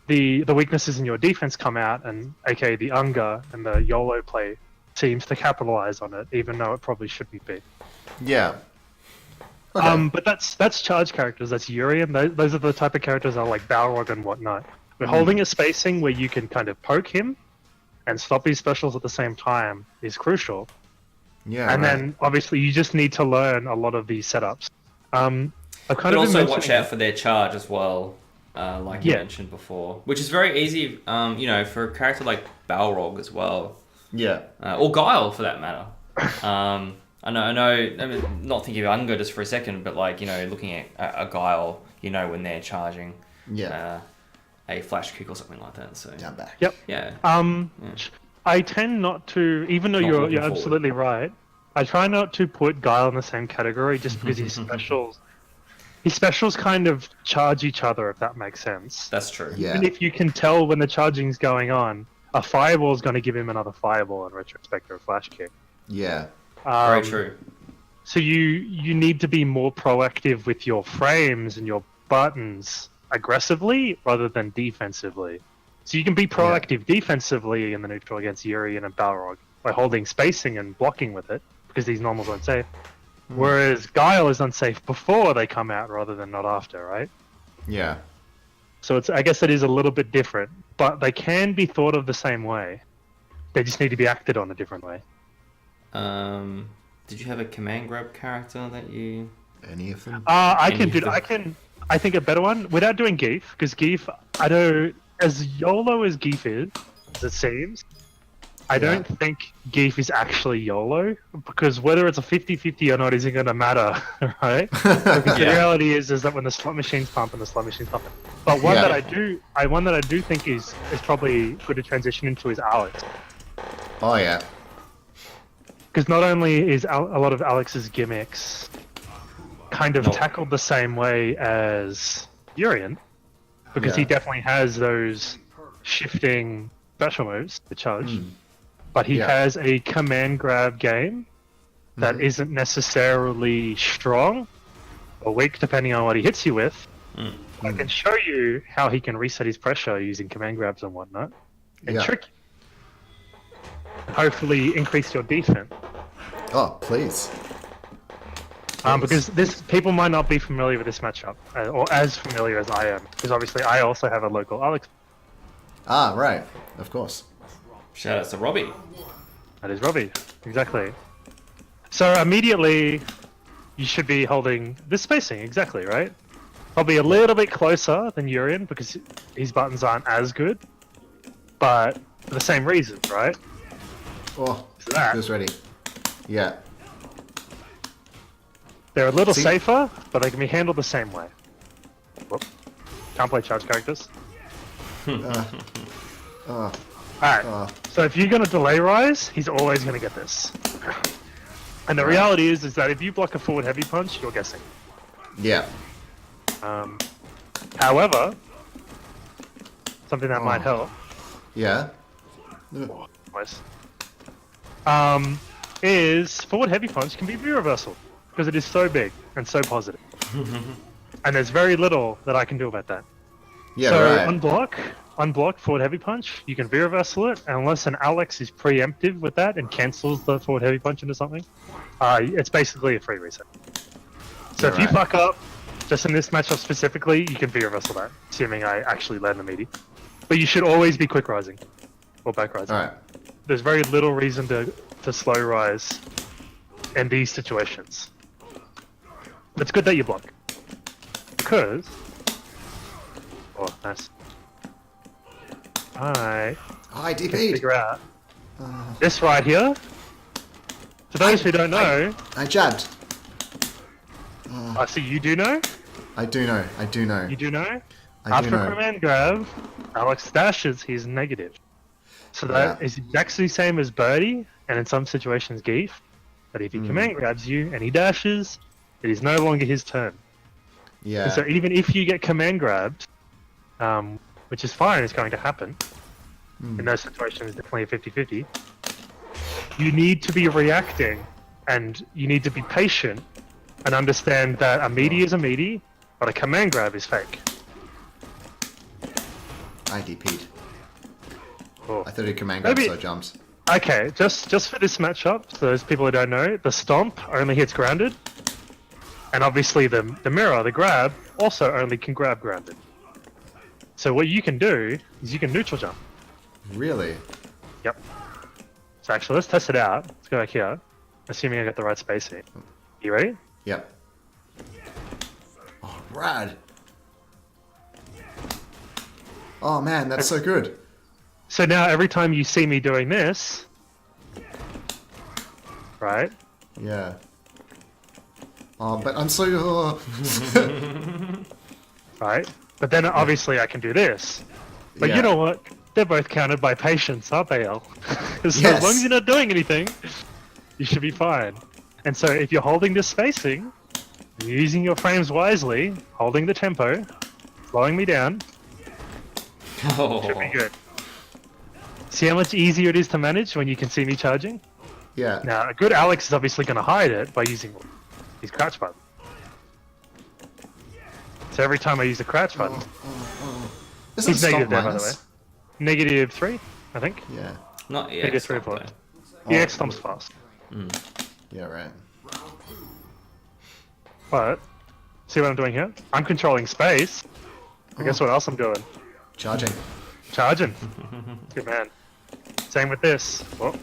weaknesses in your defense come out, and aka the Unga and the YOLO play seems to capitalize on it, even though it probably shouldn't be.
Yeah. Okay.
But that's charge characters. That's Urian. Those are the type of characters that are like Balrog and whatnot. We're holding a spacing where you can kind of poke him and stop his specials at the same time is crucial.
Yeah.
And then obviously you just need to learn a lot of these setups.
But also watch out for their charge as well, like you mentioned before, which is very easy, for a character like Balrog as well.
Yeah.
Or Guile for that matter. I know. I mean, not thinking of Unga just for a second, but like looking at a Guile, when they're charging.
Yeah.
A flash kick or something like that. So
down back.
Yep.
Yeah.
I tend not to, even though you're absolutely right. I try not to put Guile in the same category just because his specials kind of charge each other, if that makes sense.
That's true.
Yeah. Even if you can tell when the charging's going on, a fireball is going to give him another fireball in retrospect or a flash kick.
Yeah.
Very true.
So you need to be more proactive with your frames and your buttons aggressively rather than defensively. So you can be proactive defensively in the neutral against Urian and Balrog by holding spacing and blocking with it, because these normals are unsafe. Whereas Guile is unsafe before they come out rather than not after, right?
Yeah.
So I guess it is a little bit different, but they can be thought of the same way. They just need to be acted on a different way.
Did you have a command grab character that you...
Any of them?
I think a better one, without doing Geef, because Geef, I don't, as YOLO as Geef is, as it seems, I don't think Geef is actually YOLO, because whether it's a 50-50 or not isn't going to matter, right? Because the reality is that when the slot machines pump and the slot machines pump. But one that I do think is probably good to transition into is Alex.
Oh yeah.
Because not only is a lot of Alex's gimmicks kind of tackled the same way as Urian, because he definitely has those shifting special moves to charge, but he has a command grab game that isn't necessarily strong or weak depending on what he hits you with. I can show you how he can reset his pressure using command grabs and whatnot, and trick you. Hopefully increase your defense.
Oh, please.
Because people might not be familiar with this matchup, or as familiar as I am, because obviously I also have a local Alex.
Ah, right. Of course.
Shout out to Robbie.
That is Robbie, exactly. So immediately, you should be holding this spacing, exactly, right? Probably a little bit closer than Urian, because his buttons aren't as good, but for the same reasons, right?
Oh,
So that,
who's ready? Yeah.
they're a little safer, but they can be handled the same way. Whoop. Can't play charge characters. Alright, so if you're going to delay rise, he's always going to get this. And the reality is that if you block a forward heavy punch, you're guessing.
Yeah.
However, something that might help.
Yeah.
Nice. Is forward heavy punch can be V-reversal because it is so big and so positive. And there's very little that I can do about that.
Yeah,
So
right.
unblock forward heavy punch, you can V-reversal it, and unless an Alex is preemptive with that and cancels the forward heavy punch into something, it's basically a free reset. So if you fuck up, just in this matchup specifically, you can V-reversal that, assuming I actually land the meaty. But you should always be quick rising or back rising.
Alright.
There's very little reason to slow rise in these situations. It's good that you block. Because... Oh, nice. I can
DP'd.
figure out this right here. For those who don't know...
I jabbed.
I see you do know?
I do know. I do know.
You do know?
I do
After
know.
command grab, Alex dashes, he's negative. So that is exactly the same as Birdie, and in some situations Geef. But if he command grabs you and he dashes, it is no longer his turn.
Yeah.
And so even if you get command grabbed, which is fine, it's going to happen. In those situations, definitely a 50-50. You need to be reacting, and you need to be patient, and understand that a meaty is a meaty, but a command grab is fake.
I DP'd.
Cool.
I thought he command grab, so I jumped.
Okay, just for this matchup, so those people who don't know, the stomp only hits grounded, and obviously the mirror, the grab, also only can grab grounded. So what you can do is you can neutral jump.
Really?
Yep. So actually, let's test it out. Let's go back here, assuming I got the right spacing. You ready?
Yep. Oh, rad. Oh man, that's so good.
So now every time you see me doing this, right?
Yeah. Oh, but I'm so...
Right? But then obviously I can do this. But
Yeah.
you know what? They're both counted by patience, aren't they, El? So
Yes.
as long as you're not doing anything, you should be fine. And so if you're holding this spacing, using your frames wisely, holding the tempo, slowing me down, should be good. See how much easier it is to manage when you can see me charging?
Yeah.
Now, a good Alex is obviously going to hide it by using his crouch button. So every time I use the crouch button,
Isn't
he's
stop
negative there, by the way.
minus?
-3, I think.
Yeah.
Not yet.
Negative 3 or 4. The X stomps fast.
Yeah, right.
But, see what I'm doing here? I'm controlling space. But guess what else I'm doing?
Charging.
Charging. Good man. Same with this. Whoa.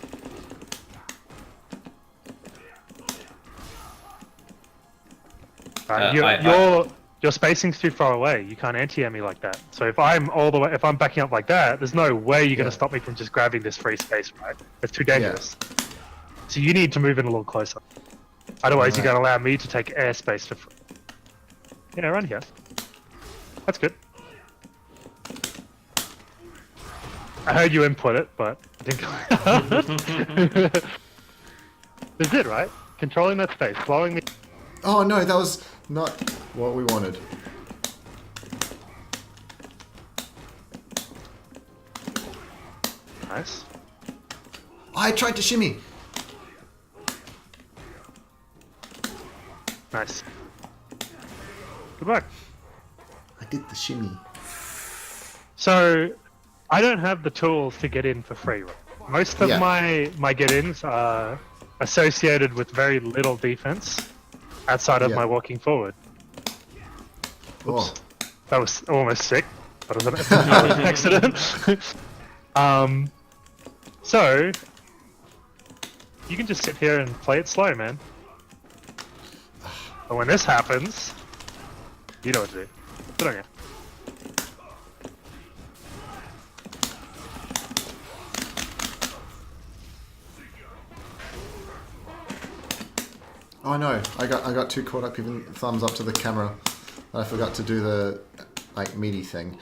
Your spacing's too far away. You can't anti-air me like that. So if I'm backing up like that, there's no way you're gonna stop me from just grabbing this free space, right? It's too dangerous. So you need to move in a little closer. Otherwise, you're gonna allow me to take airspace for free. Yeah, around here. That's good. I heard you input it, but I didn't. That's it, right? Controlling that space, blowing me.
Oh no, that was not what we wanted.
Nice.
I tried to shimmy.
Nice. Good work.
I did the shimmy.
So, I don't have the tools to get in for free. Right? Most of my get-ins are associated with very little defense outside of my walking forward. Oops. That was almost sick. That was an accident. So, you can just sit here and play it slow, man. But when this happens, you know what to do. Good on you.
Oh no, I got too caught up giving thumbs up to the camera. I forgot to do the like meaty thing.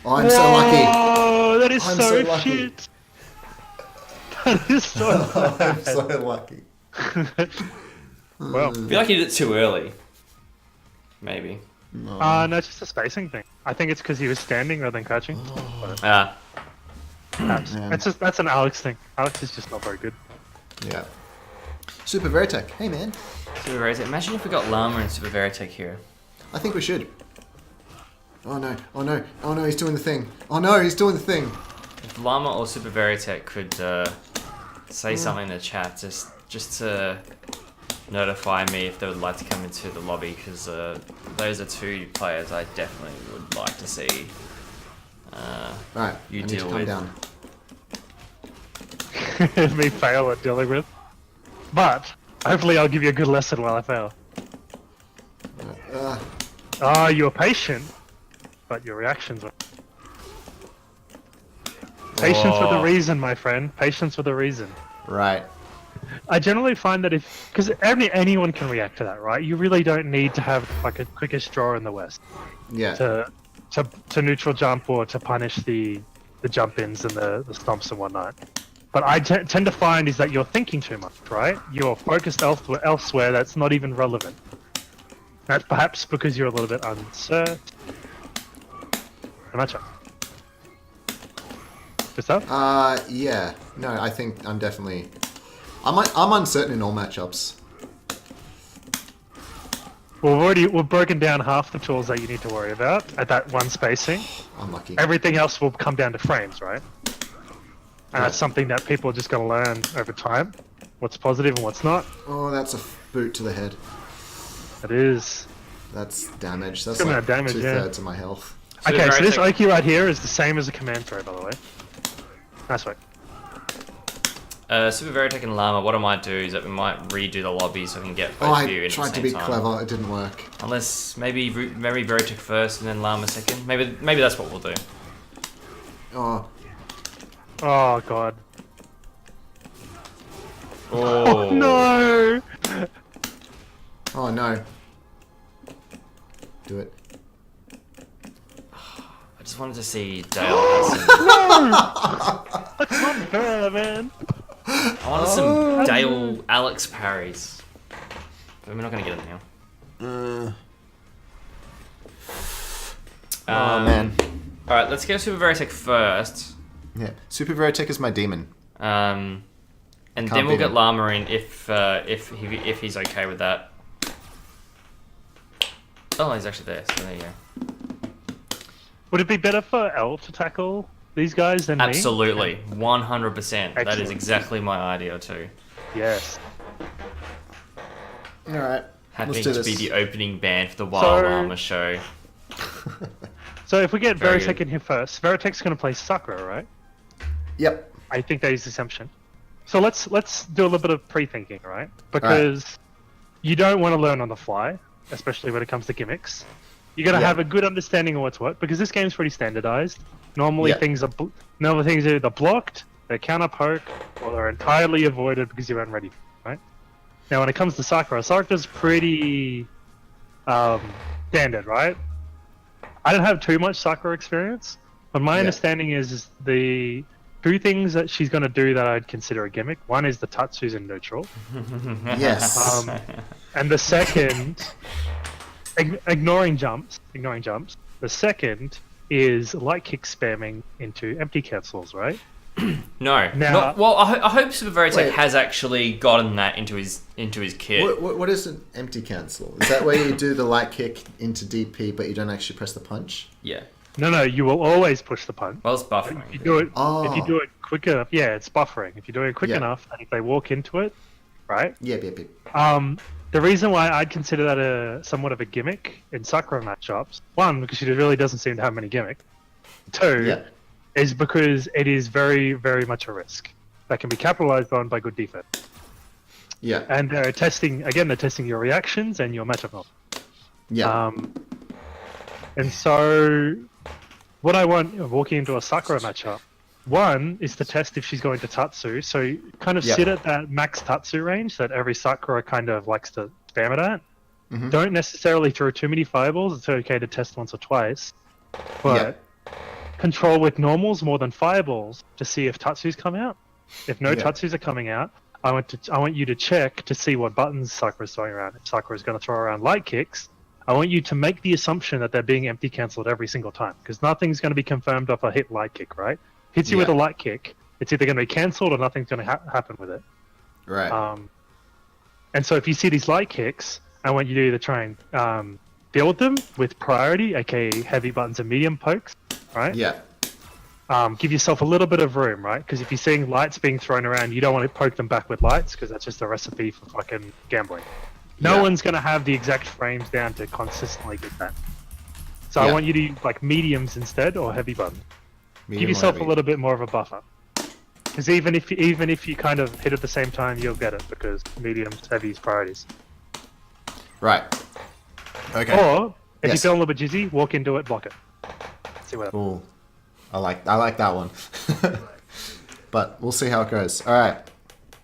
Oh, I'm so lucky.
Oh, that is
I'm
so
so lucky.
shit. That is so
I'm
bad.
so lucky.
Well,
I feel like you did it too early. Maybe.
no, it's just a spacing thing. I think it's because he was standing rather than crouching. Perhaps.
Yeah.
That's an Alex thing. Alex is just not very good.
Yeah. Super Veritech. Hey, man.
Super Veritech. Imagine if we got Llama and Super Veritech here.
I think we should. Oh, no. Oh, no. Oh, no, he's doing the thing. Oh, no, he's doing the thing.
If Llama or Super Veritech could say something in the chat, just to notify me if they would like to come into the lobby, because those are two players I definitely would like to see.
Right,
You
I need to
deal
come
with.
down.
Me fail at dealing with. But hopefully I'll give you a good lesson while I fail. You were patient, but your reactions were... Patience with a reason, my friend. Patience with a reason.
Right.
I generally find that because anyone can react to that, right? You really don't need to have like a quickest draw in the West
Yeah.
to neutral jump or to punish the jump ins and the stomps and whatnot. But I tend to find is that you're thinking too much, right? You're focused elsewhere that's not even relevant. That's perhaps because you're a little bit uncertain. Matchup. Good stuff?
Yeah. No, I think I'm definitely... I'm uncertain in all matchups.
Well, we've broken down half the tools that you need to worry about at that one spacing.
Unlucky.
Everything else will come down to frames, right? And that's something that people are just going to learn over time. What's positive and what's not.
Oh, that's a boot to the head.
It is.
That's damage. That's
Good
like
amount of damage, yeah.
2/3 of my health.
Okay, so this Oki right here is the same as a command throw, by the way. Nice work.
Super Veritech and Llama, what I might do is that we might redo the lobby so we can get both of you in
I
at the
tried to
same
be
time.
clever. It didn't work.
Unless maybe Veritech first and then Llama second. Maybe that's what we'll do.
Oh,
Oh, God.
Oh,
No!
oh no. Do it.
I just wanted to see Dale have some.
That's not fair, man.
I wanted some Dale Alex parries. But we're not going to get them now.
Oh man.
Alright, let's go Super Veritech first.
Yeah. Super Veritech is my demon.
And
Can't
then we'll
beat
get
him.
Llama in if he's okay with that. Oh, he's actually there, so there you go.
Would it be better for L to tackle these guys than me?
Absolutely, 100%. That is
Excellent.
exactly my idea too.
Yes.
All right.
Happening
Let's do
to
this.
be the opening band for the Wild
So-
Llama show.
So if we get
Very
Veritech
good.
in here first, Veritech's going to play Sakura, right?
Yep.
I think that is the assumption. So let's do a little bit of pre-thinking, right? Because you don't want to learn on the fly, especially when it comes to gimmicks. You're going to
Yeah.
have a good understanding of what's what, because this game's pretty standardized. Normally
Yeah.
things are things are either blocked, they're counter poke, or they're entirely avoided because you're unready, right? Now when it comes to Sakura's pretty standard, right? I don't have too much Sakura experience, but my
Yeah.
understanding is the two things that she's going to do that I'd consider a gimmick. One is the Tatsu's in neutral,
Yes.
and the second, ignoring jumps. The second is light kick spamming into empty cancels, right?
No.
Now-
Well, I hope Super Veritech
Wait.
has actually gotten that into his kit.
What is an empty cancel? Is that where you do the light kick into DP, but you don't actually press the punch?
Yeah.
No, you will always push the punch.
Well, it's buffering.
If you do it,
Oh.
if you do it quick enough, yeah, it's buffering. If you do it quick
Yeah.
enough, and if they walk into it, right?
Yep.
The reason why I'd consider that somewhat of a gimmick in Sakura matchups, one, because she really doesn't seem to have many gimmicks. Two,
Yeah.
is because it is very, very much a risk that can be capitalized on by good defense.
Yeah.
And they're testing your reactions and your matchup knowledge.
Yeah.
And so, what I want walking into a Sakura matchup, one is to test if she's going to Tatsu. So you kind of
Yeah.
sit at that max Tatsu range that every Sakura kind of likes to spam it at.
Mhm.
Don't necessarily throw too many fireballs. It's okay to test once or twice, but control with normals more than fireballs to see if Tatsus come out. If no
Yeah.
Tatsus are coming out, I want you to check to see what buttons Sakura's throwing around. If Sakura's going to throw around light kicks, I want you to make the assumption that they're being empty cancelled every single time, because nothing's going to be confirmed off a hit light kick, right? Hits you with a light kick, it's either going to be cancelled or nothing's going to happen with it.
Right.
And so if you see these light kicks, I want you to either try and deal with them with priority, aka heavy buttons and medium pokes, right?
Yeah.
Give yourself a little bit of room, right? Because if you're seeing lights being thrown around, you don't want to poke them back with lights, because that's just a recipe for fucking gambling. No one's going to have the exact frames down to consistently get that. So I want you to use like mediums instead, or heavy buttons. Give yourself a little bit more of a buffer. Because even if you kind of hit at the same time, you'll get it, because mediums, heavies, priorities.
Right. Okay.
Or if you're feeling a little bit jizzy, walk into it, block it. See what happens.
Cool. I like that one. But we'll see how it goes. All right.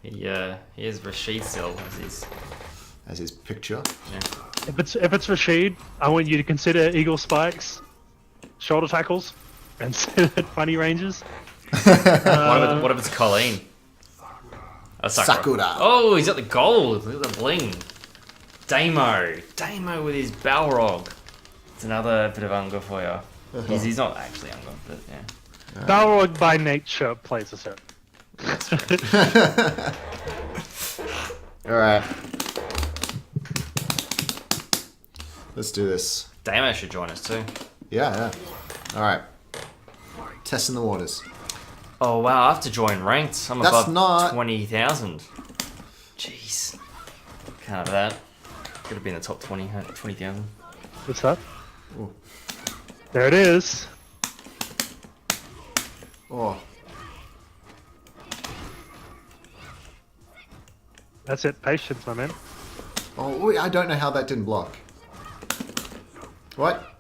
Here's Rashid still
As his picture.
Yeah.
If it's Rashid, I want you to consider eagle spikes, shoulder tackles, and set at funny ranges.
What if it's Colleen?
Sakura.
Oh, he's got the gold. Look at the bling. Damo with his Balrog. It's another bit of Unga for you. He's not actually Unga, but yeah.
Balrog by nature plays a set.
All right. Let's do this.
Damo should join us too.
Yeah. All right. Testing the waters.
Oh wow, I have to join ranked. I'm above 20,000. Jeez. Can't have that. Could have been in the top 20,000.
What's that?
Ooh.
There it is.
Oh.
That's it. Patience, my man.
Oh, I don't know how that didn't block. What?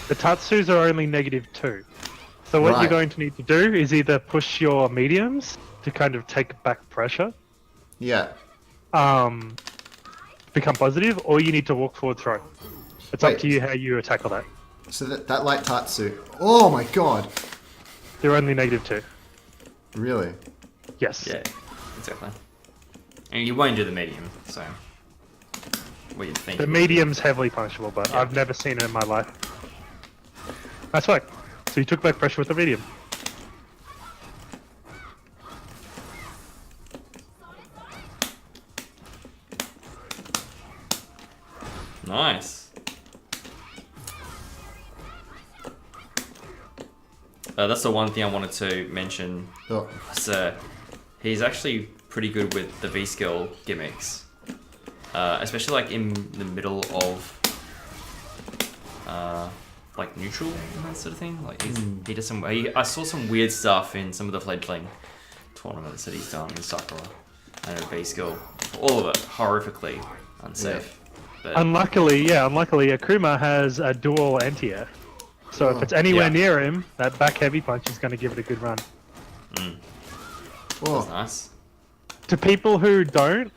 The Tatsus are only -2. So what you're going to need to do is either push your mediums to kind of take back pressure.
Yeah.
Become positive, or you need to walk forward throw. It's up to you how you tackle that.
So that light Tatsu. Oh my god.
They're only -2.
Really?
Yes.
Yeah, exactly. And you won't do the medium, so what you think?
The medium's heavily punishable, but I've never seen it in my life. That's right. So you took back pressure with the medium.
Nice. That's the one thing I wanted to mention.
Oh.
So he's actually pretty good with the V skill gimmicks, especially like in the middle of like neutral and that sort of thing. Like he does some. I saw some weird stuff in some of the fledgling tournaments that he's done in Sakura and a V skill. All of it horrifically unsafe. But
Unluckily, Akuma has a dual anti-air. So if it's anywhere near him, that back heavy punch is going to give it a good run.
That's nice.
To people who don't,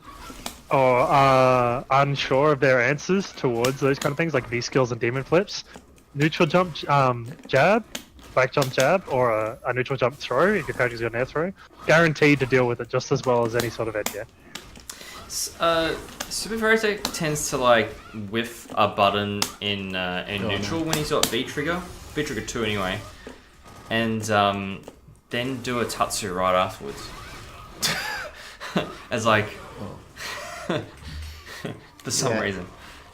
or are unsure of their answers towards those kind of things, like V-skills and demon flips, neutral jump jab, back jump jab, or a neutral jump throw, if your character's got an air throw, guaranteed to deal with it just as well as any sort of anti-air.
Super Verite tends to like whiff a button in neutral when he's got V trigger 2 anyway, and then do a Tatsu right afterwards. As like for some reason,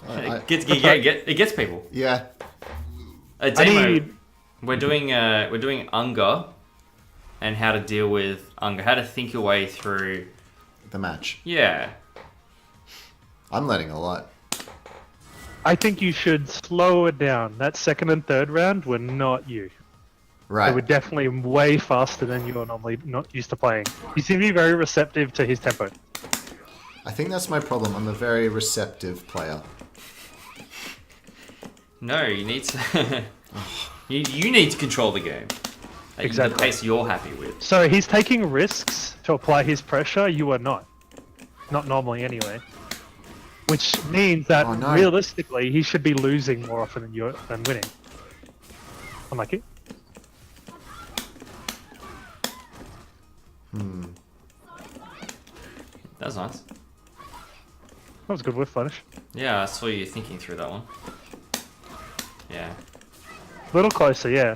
it gets people.
Yeah.
Demo, we're doing Unga and how to deal with Unga, how to think your way through
The match.
Yeah.
I'm letting a lot.
I think you should slow it down. That second and third round were not you.
Right.
They were definitely way faster than you're normally not used to playing. You seem to be very receptive to his tempo.
I think that's my problem. I'm a very receptive player.
No, you need to. you need to control the game. At the pace you're happy with.
So he's taking risks to apply his pressure. You are not. Not normally, anyway. Which means that realistically, he should be losing more often than winning. Unlucky.
That's nice.
That was a good whiff punish.
Yeah, I saw you thinking through that one. Yeah.
A little closer, yeah.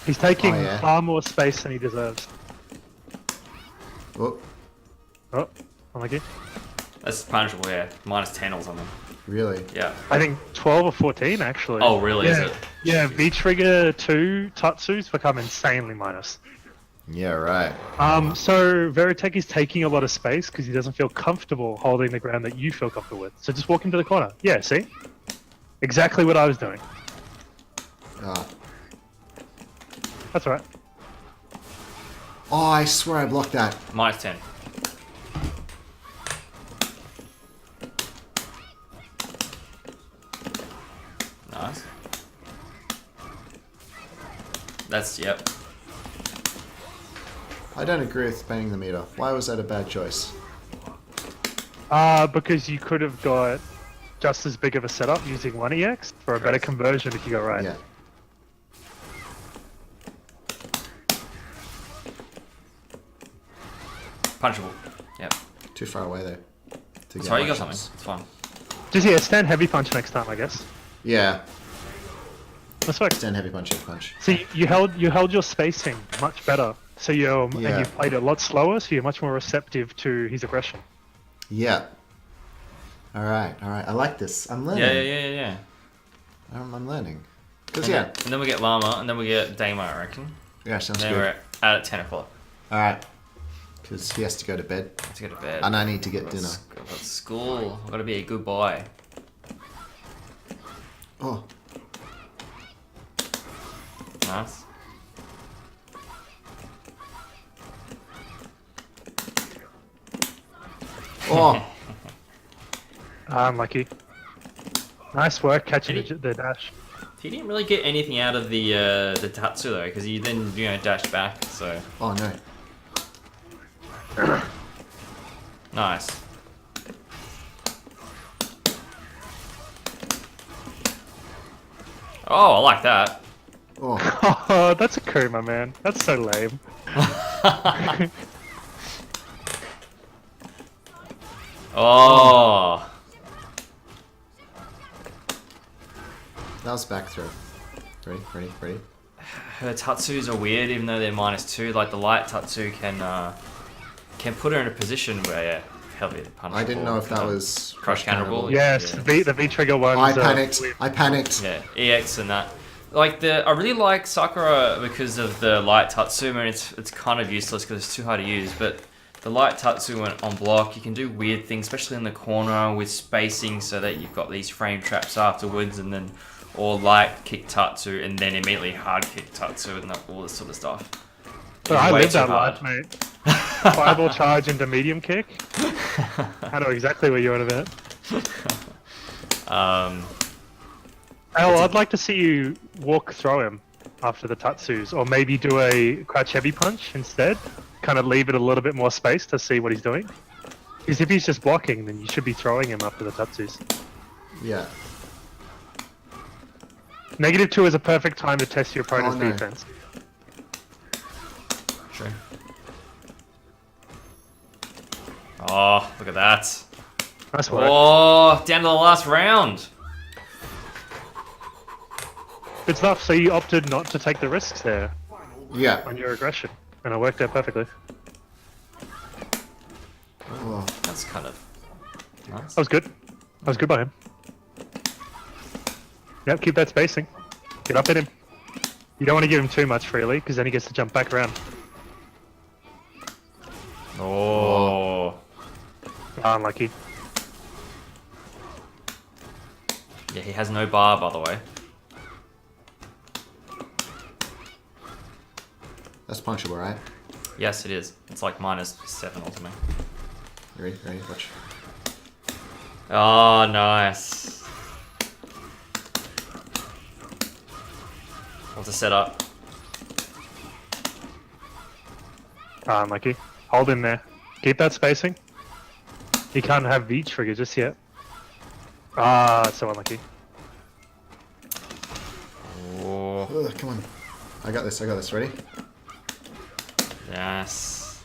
He's taking far more space than he deserves.
Oh,
Oh, unlucky.
That's punishable, yeah. -10 or something.
really?
Yeah.
I think 12 or 14 actually.
Oh, really?
Yeah,
Is it?
yeah. V trigger 2 Tatsus become insanely minus.
Yeah, right.
So Veritech is taking a lot of space because he doesn't feel comfortable holding the ground that you feel comfortable with. So just walk into the corner. Yeah, see? Exactly what I was doing.
Ah.
That's all right.
Oh, I swear I blocked that.
-10. Nice. That's, yep.
I don't agree with banning the meter. Why was that a bad choice?
Because you could have got just as big of a setup using 1 EX for a better conversion if you go right.
Yeah.
Punishable. Yep.
Too far away there. To
Sorry, you got
actions.
something. It's fine.
Just yeah, stand heavy punch next time, I guess.
Yeah.
That's right.
Stand heavy punch, heavy punch.
See, you held your spacing much better. So you
Yeah.
and you played it a lot slower, so you're much more receptive to his aggression.
Yeah. All right, all right. I like this. I'm learning.
Yeah.
I'm learning. Because,
And
yeah.
then, and then we get Llama, and then we get Damo, I reckon.
Yeah, sounds
And then
good.
we're at 10 o'clock.
All right. Because he has to go to bed.
Let's go to bed.
And I need to get dinner.
I've got school. I've got to be a good boy.
Oh.
Nice.
Oh.
Unlucky. Nice work catching the dash.
He didn't really get anything out of the Tatsu though, because he then dashed back. So
Oh, no.
nice. Oh, I like that.
Oh.
Oh, that's a coup, my man. That's so lame.
Oh.
That was back throw. Ready?
Her Tatsus are weird, even though they're -2. Like the light Tatsu can put her in a position where heavily punishable.
I didn't know if that was
Crush counterable.
Yes,
Yeah.
the V trigger one.
I panicked.
Yeah, EX and that. Like I really like Sakura because of the light Tatsu. I mean, it's kind of useless because it's too hard to use. But the light Tatsu on block, you can do weird things, especially in the corner with spacing, so that you've got these frame traps afterwards, and then or light kick Tatsu and then immediately hard kick Tatsu and all this sort of stuff.
But I
Way
lived
too
that
hard.
life, mate. Fireball charge into medium kick. I know exactly what you're on about. Al, I'd like to see you walk throw him after the Tatsus, or maybe do a crouch heavy punch instead. Kind of leave it a little bit more space to see what he's doing. Because if he's just blocking, then you should be throwing him after the Tatsus.
Yeah.
-2 is a perfect time to test your opponent's
Oh, no.
defense.
True. Oh, look at that.
Nice work.
Oh, down to the last round.
Good stuff. So you opted not to take the risks there
Yeah.
on your aggression, and it worked out perfectly.
Oh.
That's kind of nice.
That was good. That was good by him. Yep, keep that spacing. Get up at him. You don't want to give him too much freely, because then he gets to jump back around.
Oh.
Unlucky.
Yeah, he has no bar, by the way.
That's punchable, right?
Yes, it is. It's like -7 or something.
You ready? Watch.
Oh, nice. What's the setup?
Unlucky. Hold in there. Keep that spacing. He can't have V trigger just yet. So unlucky.
Oh.
Ugh, come on. I got this. Ready?
Yes.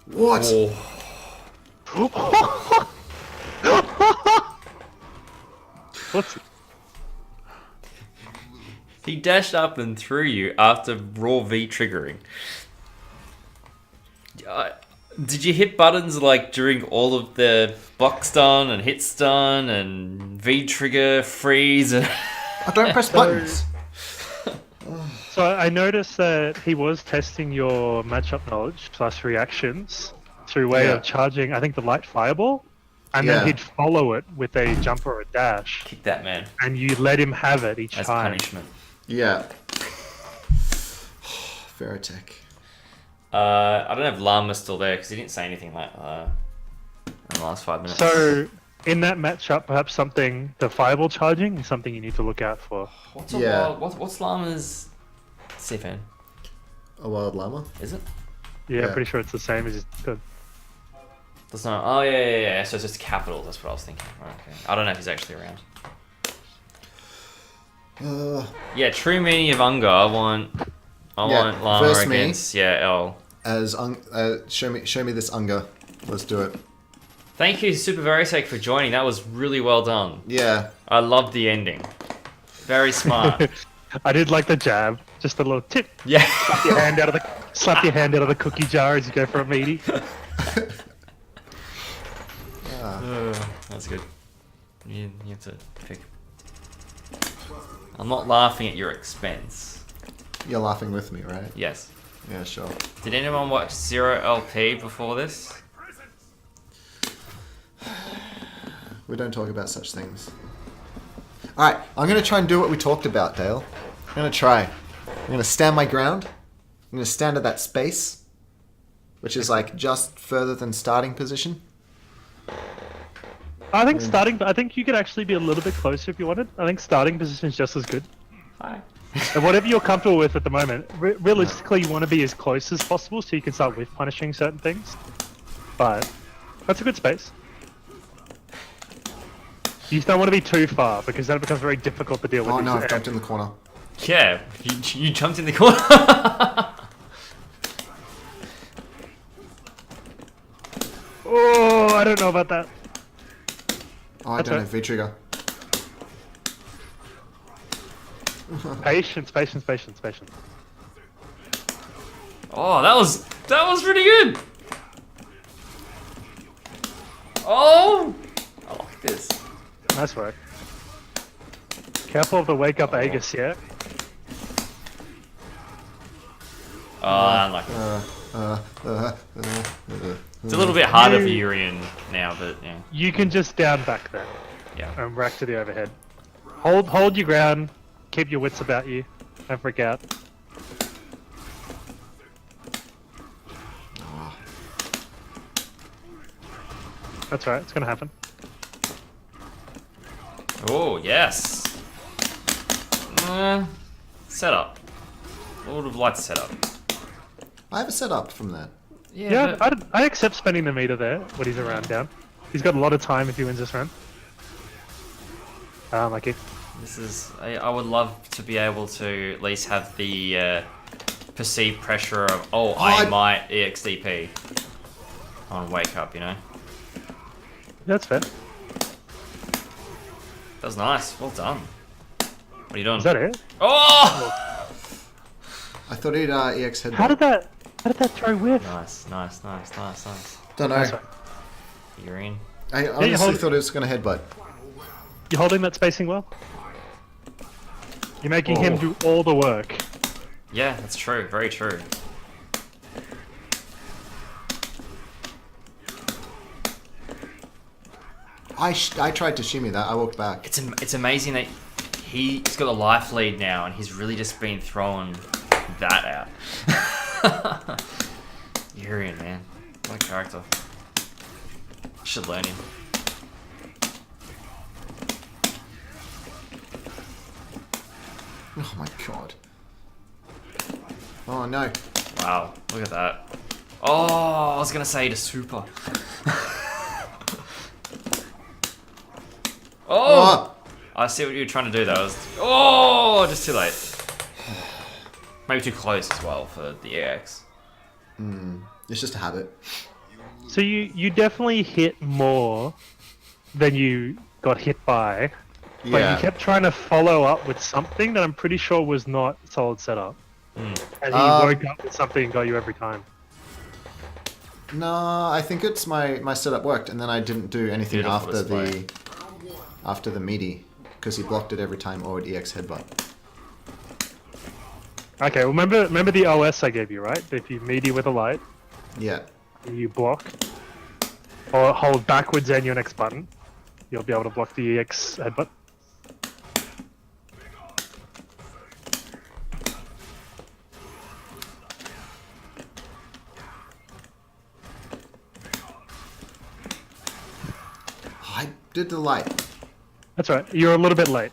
What?
Oh.
What's
He dashed up and threw you after raw V triggering. Did you hit buttons like during all of the block stun and hit stun and V trigger freeze? And
I don't press buttons.
So I noticed that he was testing your matchup knowledge plus reactions through way
Yeah.
of charging, I think, the light fireball, and
Yeah.
then he'd follow it with a jump or a dash,
kick that man
and you let him have it each
as
time.
punishment.
Yeah. Veritech.
I don't know if Llama's still there because he didn't say anything like in the last 5 minutes.
So in that matchup, perhaps the fireball charging is something you need to look out for.
what's a
Yeah.
what's Llama's CFN?
A wild llama?
Is it?
Yeah,
Yeah.
I'm pretty sure it's the same as the
That's not. Oh yeah. So it's just capitals. That's what I was thinking. Okay. I don't know if he's actually around. Yeah, true meaning of Unga. I want Llama
verse me.
against L.
As show me this Unga. Let's do it.
Thank you, Super Verisec, for joining. That was really well done.
Yeah.
I loved the ending. Very smart.
I did like the jab, just a little tip.
Yeah.
Slap your hand out of the cookie jar as you go for a meaty.
That's good. You have to pick. I'm not laughing at your expense.
You're laughing with me, right?
Yes.
Yeah, sure.
Did anyone watch Zero LP before this?
We don't talk about such things. Alright, I'm going to try and do what we talked about, Dale. I'm going to try. I'm going to stand my ground. I'm going to stand at that space, which is like just further than starting position.
I think you could actually be a little bit closer if you wanted. I think starting position is just as good.
Hi.
And whatever you're comfortable with at the moment, realistically, you want to be as close as possible so you can start with punishing certain things. But that's a good space. You just don't want to be too far because then it becomes very difficult to deal with.
Oh no,
these-
I've jumped in the corner.
Yeah, you jumped in the corner.
Oh, I don't know about that.
Oh, I
That's
don't
right.
have V-trigger.
Patience.
Oh, that was pretty good. Oh, I like this.
Nice work. Careful of the wake up Aegis, yeah?
Oh, unlucky. It's a little bit harder for Urian now, but yeah.
You can just down back there
Yeah.
and rack to the overhead. Hold your ground. Keep your wits about you. Don't freak out. That's right. It's gonna happen.
Oh, yes. Setup. I would have liked to set up.
I have a setup from that.
Yeah,
but-
I accept spending the meter there when he's around down. He's got a lot of time if he wins this round. Lucky.
This is. I would love to be able to at least have the perceived pressure of, I might EXDP on wake up, you know?
That's fair.
That was nice. Well done. What are you doing?
Is that it?
Oh!
I thought he'd EX headbutt.
How did that throw whiff?
Nice.
Don't know.
Nice one.
You're in.
I honestly
hold-
thought it was going to headbutt.
You holding that spacing well? You're making him do all the work.
Yeah, that's true. Very true.
I tried to shimmy that. I walked back.
It's amazing that he's got a life lead now, and he's really just been throwing that out. Urian, man, what a character. Should learn him.
Oh my god. Oh no.
Wow, look at that. Oh, I was gonna say to super. Oh,
Oh!
I see what you're trying to do though. Oh, just too late. Maybe too close as well for the EX.
It's just a habit.
So you definitely hit more than you got hit by, but
Yeah.
you kept trying to follow up with something that I'm pretty sure was not solid setup. And he woke up with something and got you every time.
No, I think it's my setup worked, and then I didn't do anything
Beautiful
after the meaty, because he blocked it every time or an EX headbutt.
Okay, well, remember the OS I gave you, right? If you meaty with a light,
Yeah.
you block, or hold backwards and your next button, you'll be able to block the EX headbutt.
I did the light.
That's right. You're a little bit late.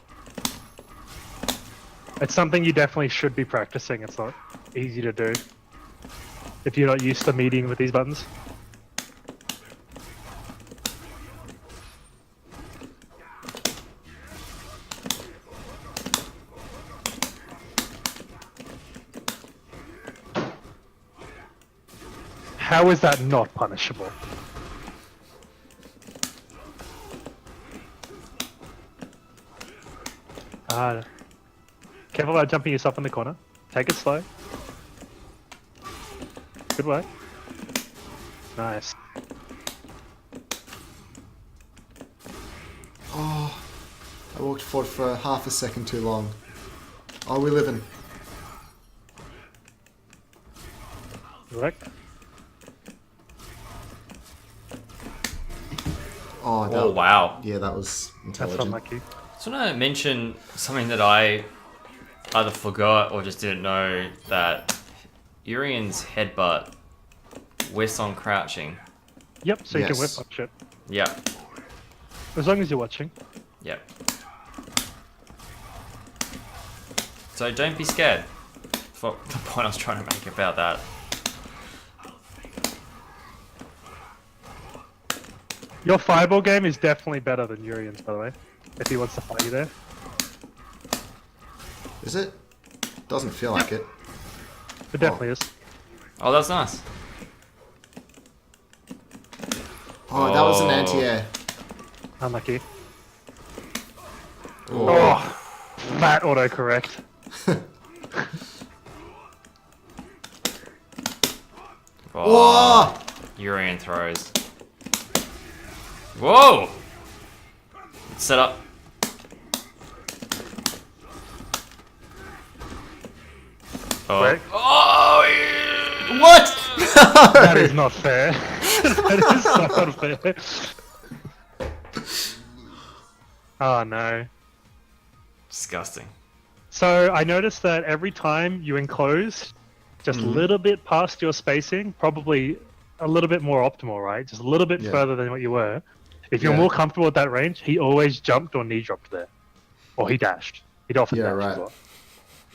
It's something you definitely should be practicing. It's not easy to do if you're not used to meeting with these buttons. How is that not punishable? Careful about jumping yourself in the corner. Take it slow. Good work. Nice.
Oh, I walked forward for half a second too long. Oh, we living.
Good work.
Oh,
Oh, wow.
Yeah, that was
That's
intelligent.
unlucky.
Just want to mention something that I either forgot or just didn't know, that Urian's headbutt whiffs on crouching.
Yep, so you can whip
Yes.
punch it.
Yep.
As long as you're watching.
Yep. So don't be scared. For the point I was trying to make about that.
Your fireball game is definitely better than Urian's, by the way. If he wants to fight you there.
Is it? Doesn't feel like it.
It definitely is.
Oh, that's nice.
Oh, that was an
Oh.
anti-air.
Unlucky.
Oh.
Oh, fat autocorrect.
Oh,
Whoa!
Urian throws. Whoa! Set up. Oh.
Wait.
Oh! Yeah.
What?
That is not fair. That is so unfair. Oh no.
Disgusting.
So I noticed that every time you enclose just a little bit past your spacing, probably a little bit more optimal, right? Just a little bit
Yeah.
further than what you were. If you're
Yeah.
more comfortable at that range, he always jumped or knee dropped there. Or he dashed. He'd often
Yeah,
dash
right.
as well.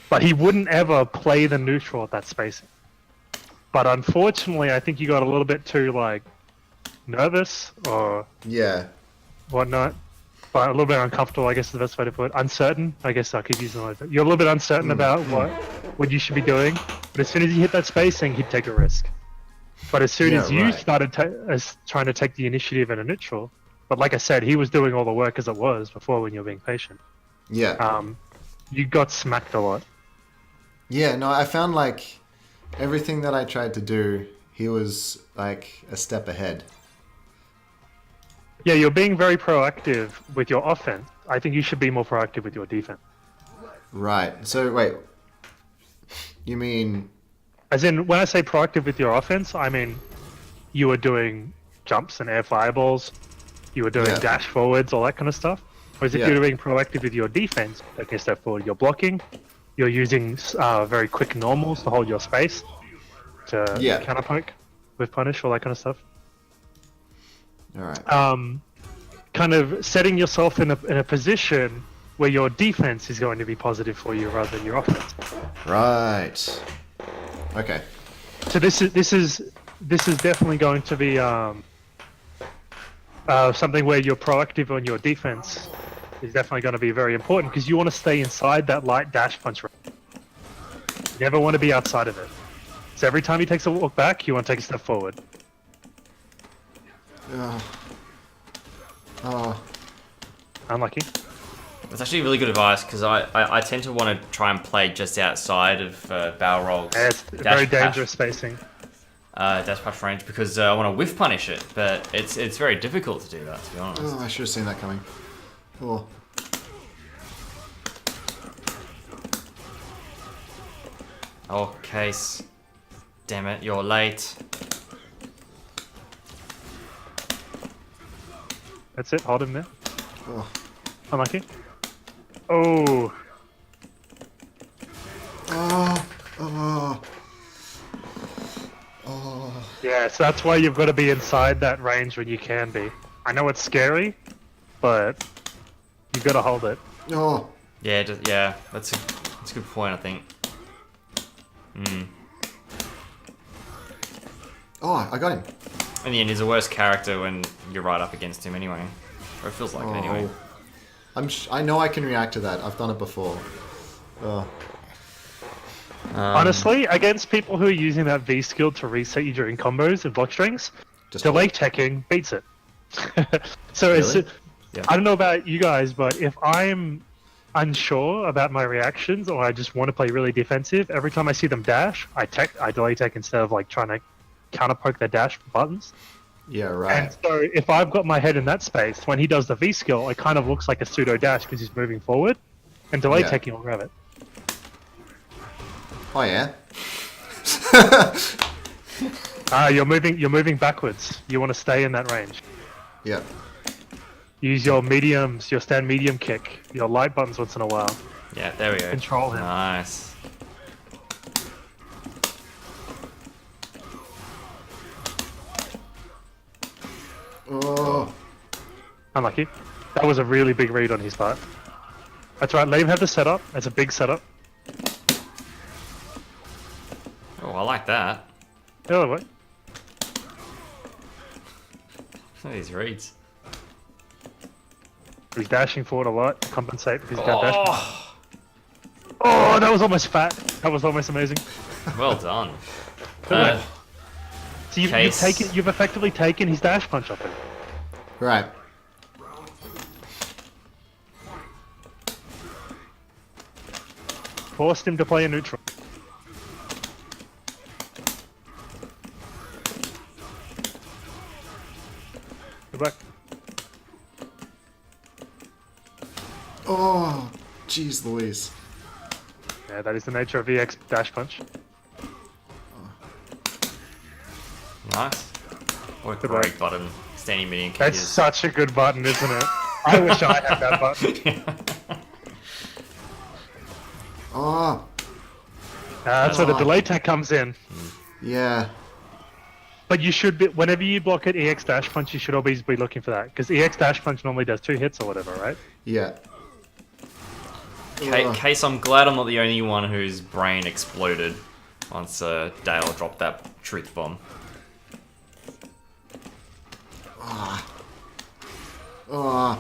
But he wouldn't ever play the neutral at that spacing. But unfortunately, I think you got a little bit too, like, nervous or
Yeah.
whatnot. But a little bit uncomfortable, I guess is the best way to put it. Uncertain, I guess I could use it like that. You're a little bit uncertain about what you should be doing. But as soon as you hit that spacing, he'd take a risk. But as soon
Yeah,
as you
right.
started trying to take the initiative in a neutral, but like I said, he was doing all the work as it was before when you were being patient.
Yeah.
You got smacked a lot.
Yeah, no, I found like everything that I tried to do, he was like a step ahead.
Yeah, you're being very proactive with your offense. I think you should be more proactive with your defense.
Right. So, wait. You mean...
As in, when I say proactive with your offense, I mean you were doing jumps and air fireballs, you were doing
Yeah.
dash forwards, all that kind of stuff. Whereas if
Yeah.
you're being proactive with your defense, taking a step forward, you're blocking, you're using very quick normals to hold your space, to
Yeah.
counterpoke with punish, all that kind of stuff.
Alright.
Kind of setting yourself in a position where your defense is going to be positive for you rather than your offense.
Right. Okay.
So this is definitely going to be something where you're proactive on your defense, is definitely going to be very important because you want to stay inside that light dash punch range. You never want to be outside of it. So every time he takes a walk back, you want to take a step forward. Unlucky.
It's actually really good advice because I tend to want to try and play just outside of barrel rolls.
Yeah, it's very dangerous spacing.
Dash push range because I want to whiff punish it, but it's very difficult to do that, to be honest.
Oh, I should have seen that coming. Oh.
Oh, Case. Damn it, you're late.
That's it, hold him there.
Oh.
Unlucky. Oh.
Oh. Oh. Oh.
Yeah, so that's why you've got to be inside that range when you can be. I know it's scary, but you've got to hold it.
Oh.
Yeah, that's a good point, I think.
Oh, I got him.
In the end, he's a worse character when you're right up against him anyway. Or it feels like it anyway.
I know I can react to that. I've done it before. Oh.
Honestly, against people who are using that V skill to reset you during combos and block strings, delay checking beats it. So
Really?
I don't know about you guys, but if I'm unsure about my reactions or I just want to play really defensive, every time I see them dash, I delay tech instead of like trying to counter poke their dash buttons.
Yeah, right.
And so if I've got my head in that space, when he does the V skill, it kind of looks like a pseudo dash because he's moving forward, and delay teching will grab it.
Oh yeah.
You're moving backwards. You want to stay in that range.
Yeah.
Use your mediums, your stand medium kick, your light buttons once in a while.
Yeah, there we go.
Control him.
Nice.
Oh.
Unlucky. That was a really big read on his part. That's right, let him have the setup. That's a big setup.
Oh, I like that.
Oh, what?
Look at these reads.
He's dashing forward a lot to compensate because he's got dash. Oh, that was almost fat. That was almost amazing.
Well done.
So you've effectively taken his dash punch off him.
Right.
Forced him to play a neutral. Good luck.
Oh, jeez Louise.
Yeah, that is the nature of EX dash punch.
Nice. What a
Good
great
work.
button. Standing medium kick
That's
is.
such a good button, isn't it? I wish I had that button.
Oh.
That's where the delay tech comes in.
Yeah.
But you should be, whenever you block at EX dash punch, you should always be looking for that. Because EX dash punch normally does 2 hits or whatever, right?
Yeah.
Case, I'm glad I'm not the only one whose brain exploded once Dale dropped that truth bomb.
No,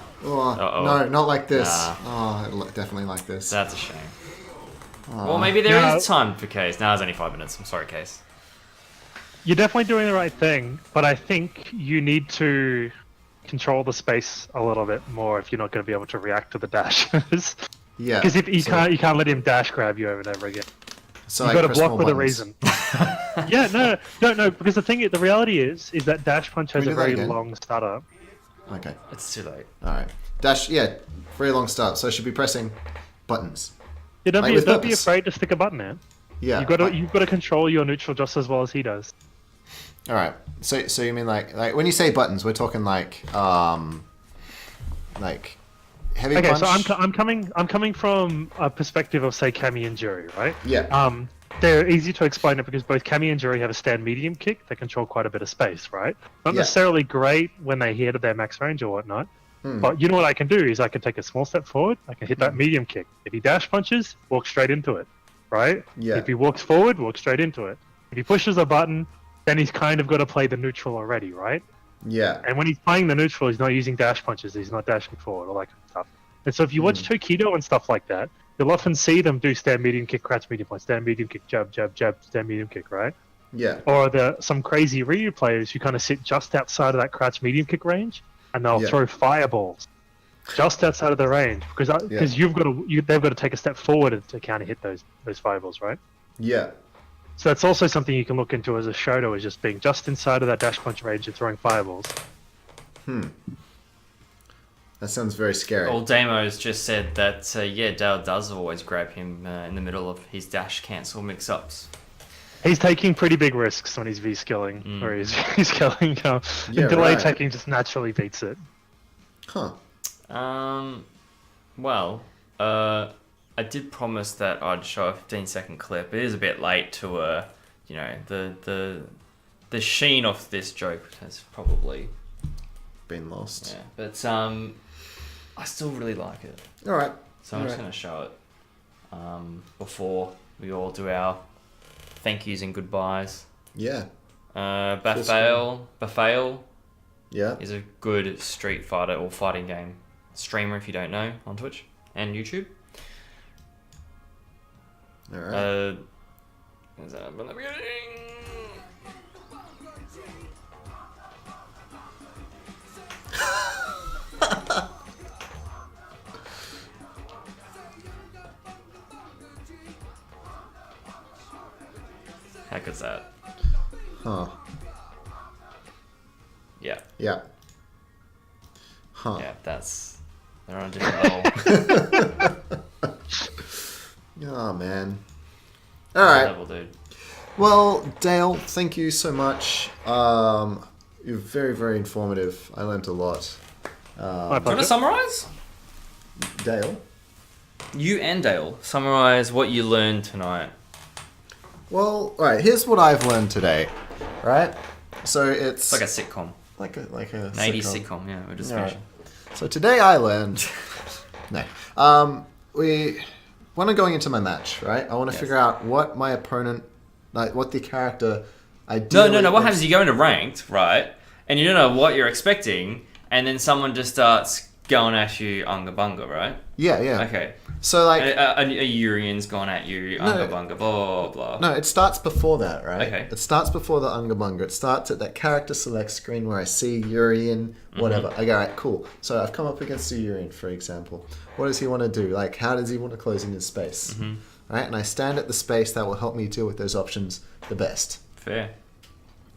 not like this. Oh, definitely like this.
That's a shame. Well, maybe there is time for Case. Now it's only 5 minutes. I'm sorry, Case.
You're definitely doing the right thing, but I think you need to control the space a little bit more if you're not going to be able to react to the dashes.
Yeah.
Because if you can't let him dash grab you over and over again.
So
You've got to block with a reason. Yeah, no. Because the reality is that dash punch has a very long startup.
Okay.
It's too late.
All right. Dash. Yeah. Very long start. So I should be pressing buttons.
Yeah, don't
Like
be afraid to stick a button in.
Yeah.
You've got to control your neutral just as well as he does.
All right. So you mean like when you say buttons, we're talking like heavy punch?
So I'm coming from a perspective of say Kami and Jury, right?
Yeah.
They're easy to explain it because both Kami and Jury have a stand medium kick that control quite a bit of space, right? Not necessarily great when they hit their max range or whatnot. But you know what I can do is I can take a small step forward, I can hit that medium kick. If he dash punches, walk straight into it, right?
Yeah.
If he walks forward, walk straight into it. If he pushes a button, then he's kind of got to play the neutral already, right?
Yeah.
And when he's playing the neutral, he's not using dash punches, he's not dashing forward, all that kind of stuff. And so if you watch Tokido and stuff like that, you'll often see them do stand medium kick, crouch medium point, stand medium kick, jab, jab, jab, stand medium kick, right?
Yeah.
Or some crazy Ryu players who kind of sit just outside of that crouch medium kick range, and they'll throw fireballs just outside of the range because they've got to take a step forward to counter hit those fireballs, right?
Yeah.
So that's also something you can look into as a Shoto, is just being just inside of that dash punch range and throwing fireballs.
That sounds very scary.
Well, Damo's just said that, Dale does always grab him in the middle of his dash cancel mix-ups.
He's taking pretty big risks when he's V-skilling, or he's V-skilling. Delay attacking just naturally beats it.
Huh.
Well, I did promise that I'd show a 15-second clip. It is a bit late to, the sheen of this joke has probably
been lost.
Yeah, but I still really like it.
All right.
So I'm just going to show it before we all do our thank yous and goodbyes.
Yeah.
Bafale
Yeah.
is a good Street Fighter or fighting game streamer, if you don't know, on Twitch and YouTube.
All right.
Is that from the beginning? How good's that?
Huh.
Yeah.
Yeah. Huh.
Yeah, they're on a different level.
Oh, man. All right.
Level, dude.
Well, Dale, thank you so much. You're very, very informative. I learnt a lot.
Do you want to summarize?
Dale?
You and Dale, summarize what you learned tonight.
Well, all right, here's what I've learned today, right? So it's
like a sitcom.
Like a
an 80s sitcom, yeah, we're just finishing.
Right. So today I learned... no. When I'm going into my match, right, I want to figure out what my opponent... Like, what the character ideally...
No. What happens is you go into ranked, right? And you don't know what you're expecting, and then someone just starts going at you Unga Bunga, right?
Yeah, yeah.
Okay.
So, like...
A Urian's gone at you, Unga Bunga, blah, blah.
No, it starts before that, right?
Okay.
It starts before the Unga Bunga. It starts at that character select screen where I see Urian, whatever. I go, all right, cool. So I've come up against a Urian, for example. What does he want to do? Like, how does he want to close in his space? Right? And I stand at the space that will help me deal with those options the best.
Fair.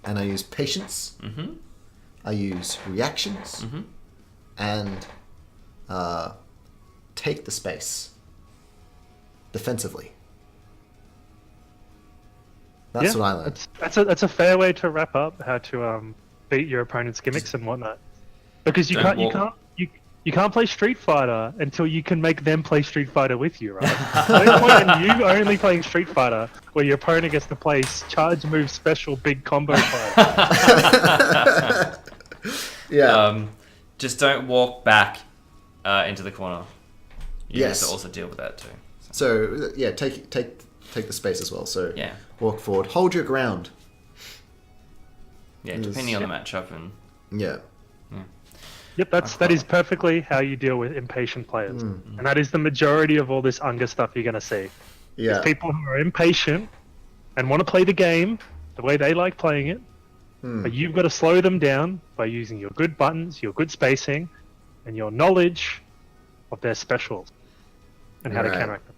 And I use patience. I use reactions. And take the space defensively. That's what I learned.
That's a fair way to wrap up how to beat your opponent's gimmicks and whatnot. Because you can't play Street Fighter until you can make them play Street Fighter with you, right? No point in you only playing Street Fighter where your opponent gets to play charge move special big combo fighter.
Yeah.
Just don't walk back into the corner. You have to also deal with that too.
So yeah, take the space as well. So
yeah,
walk forward, hold your ground.
Yeah, depending on the matchup and
yeah.
Yep, that is perfectly how you deal with impatient players, and that is the majority of all this Unga stuff you're going to see.
Yeah,
it's people who are impatient and want to play the game the way they like playing it, but you've got to slow them down by using your good buttons, your good spacing, and your knowledge of their specials and how to counteract them.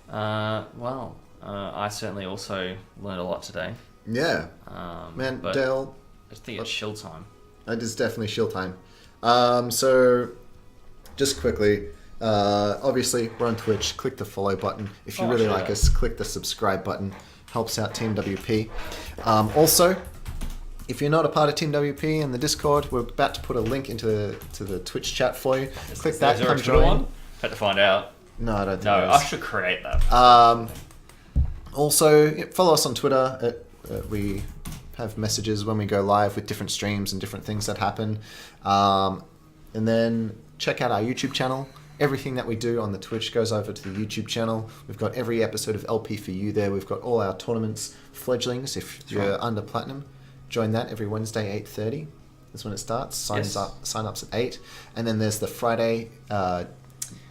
I certainly also learned a lot today.
Yeah, man, Dale.
I think it's shield time.
It is definitely shield time. So, just quickly, obviously we're on Twitch. Click the follow button. If you really like us, click the subscribe button. Helps out Team WP. Also, if you're not a part of Team WP in the Discord, we're about to put a link into the Twitch chat for you. Click that. Come join.
Had to find out.
No, I don't think.
No, I should create that.
Also, follow us on Twitter. We have messages when we go live with different streams and different things that happen. And then check out our YouTube channel. Everything that we do on the Twitch goes over to the YouTube channel. We've got every episode of LP4U there. We've got all our tournaments, fledglings. If you're under Platinum, join that every Wednesday, 8:30. is when it starts.
Yes.
Sign-ups at 8. And then there's the Friday,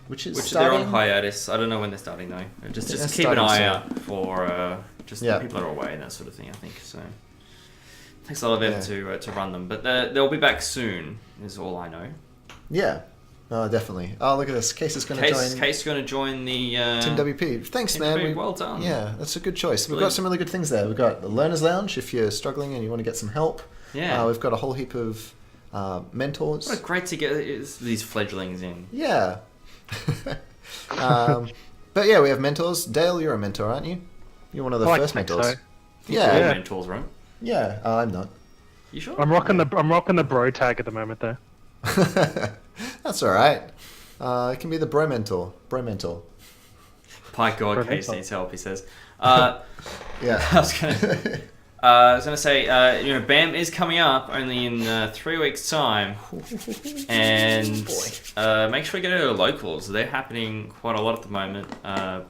which
they're
starting...
on hiatus. I don't know when they're starting though. Just
they're
keep an eye
starting
out for just the people that are away and that sort of thing. I think so. It takes a lot of effort to run them, but they'll be back soon. Is all I know.
Yeah. Definitely. Oh, look at this. Case is going to join...
Case is going to join the...
Team WP. Thanks,
Team
man.
WP. Well done.
Yeah, that's a good choice. We've got some really good things there. We've got the Learner's Lounge if you're struggling and you want to get some help.
Yeah.
We've got a whole heap of mentors.
What great to get these fledglings in.
Yeah. But yeah, we have mentors. Dale, you're a mentor, aren't you? You're one of the first mentors.
So.
Yeah.
All mentors, right?
Yeah, I'm not.
You sure?
I'm rocking the bro tag at the moment though.
That's all right. It can be the bro mentor.
Pike God
Bro
Case
mentor.
needs help. He says.
Yeah.
I was gonna say, BAM is coming up only in 3 weeks' time, and make sure you go to the locals. They're happening quite a lot at the moment.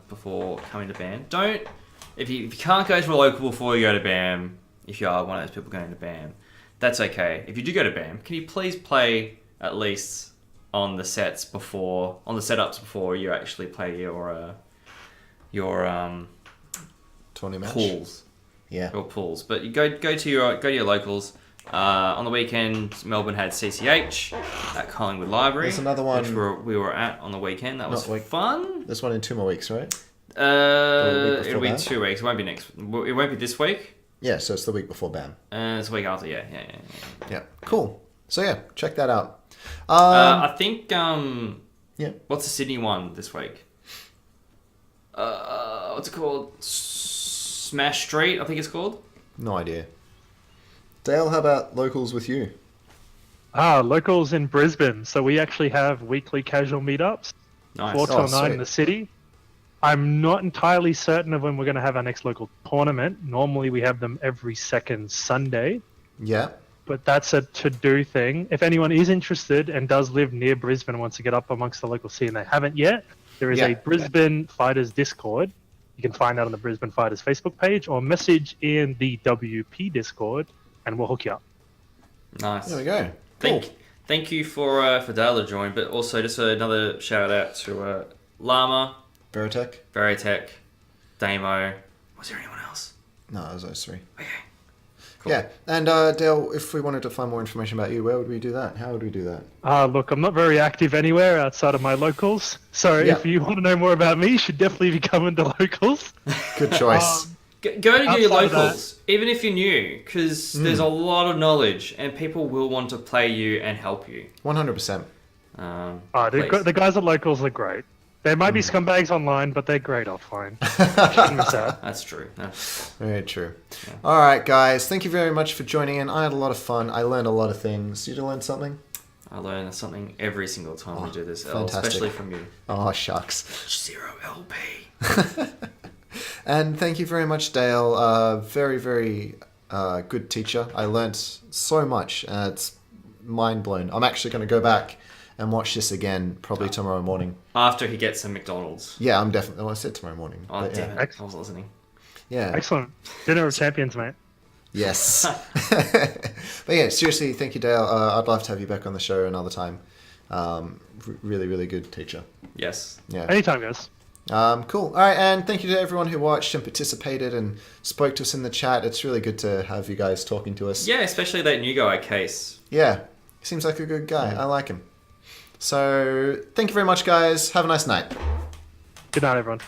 Before coming to BAM, if you can't go to a local before you go to BAM, if you are one of those people going to BAM, that's okay. If you do go to BAM, can you please play at least on the setups before you actually play your
Tourney match.
pools.
Yeah.
Or pools. But you go to your locals. On the weekend, Melbourne had CCH at Collingwood Library.
There's another one.
Which we were at on the weekend. That was fun.
There's one in 2 more weeks, right?
It'll be 2 weeks. It won't be next. It won't be this week.
Yeah, so it's the week before BAM.
It's the week after. Yeah.
Yeah, cool. So yeah, check that out.
I think.
Yeah.
What's the Sydney one this week? What's it called? Smash Street, I think it's called.
No idea. Dale, how about locals with you?
Locals in Brisbane. So we actually have weekly casual meetups,
Nice.
4 till 9
sweet.
in the city. I'm not entirely certain of when we're going to have our next local tournament. Normally we have them every second Sunday,
Yeah.
but that's a to-do thing. If anyone is interested and does live near Brisbane and wants to get up amongst the local scene and they haven't yet, there is a Brisbane Fighters Discord. You can find that on the Brisbane Fighters Facebook page or message in the WP Discord and we'll hook you up.
Nice.
There we go. Cool.
Thank you for Dale to join, but also just another shout out to Llama, Veritech, Damo. Was there anyone else?
No, it was those 3.
Okay. Cool.
Yeah, and Dale, if we wanted to find more information about you, where would we do that? How would we do that?
Look, I'm not very active anywhere outside of my locals. So if you want to know more about me, you should definitely be coming to locals.
Good choice.
Go to your
Outside of
locals, even if you're new, because there's a lot of knowledge and people will want to play you and help you.
100%.
Please.
The guys at locals are great. They might be scumbags online, but they're great offline. Shouldn't miss out.
That's true. No.
Very true. Yeah. All right, guys. Thank you very much for joining in. I had a lot of fun. I learned a lot of things. Did you learn something?
I learn something every single time we do this,
fantastic.
especially from you.
Oh, shucks.
0 LP.
And thank you very much, Dale. Very, very good teacher. I learnt so much. It's mind blown. I'm actually going to go back and watch this again probably tomorrow morning.
After he gets some McDonald's.
Yeah, I'm definitely... Well, I said tomorrow morning.
Oh,
but
damn
yeah.
it. I was listening.
Yeah.
Excellent. Dinner of champions, mate.
Yes. But yeah, seriously, thank you, Dale. I'd love to have you back on the show another time. Really, really good teacher.
Yes.
Yeah.
Anytime, guys.
Cool. All right, and thank you to everyone who watched and participated and spoke to us in the chat. It's really good to have you guys talking to us.
Yeah, especially that new guy, Case.
Yeah, seems like a good guy. I like him. So, thank you very much, guys. Have a nice night.
Good night, everyone.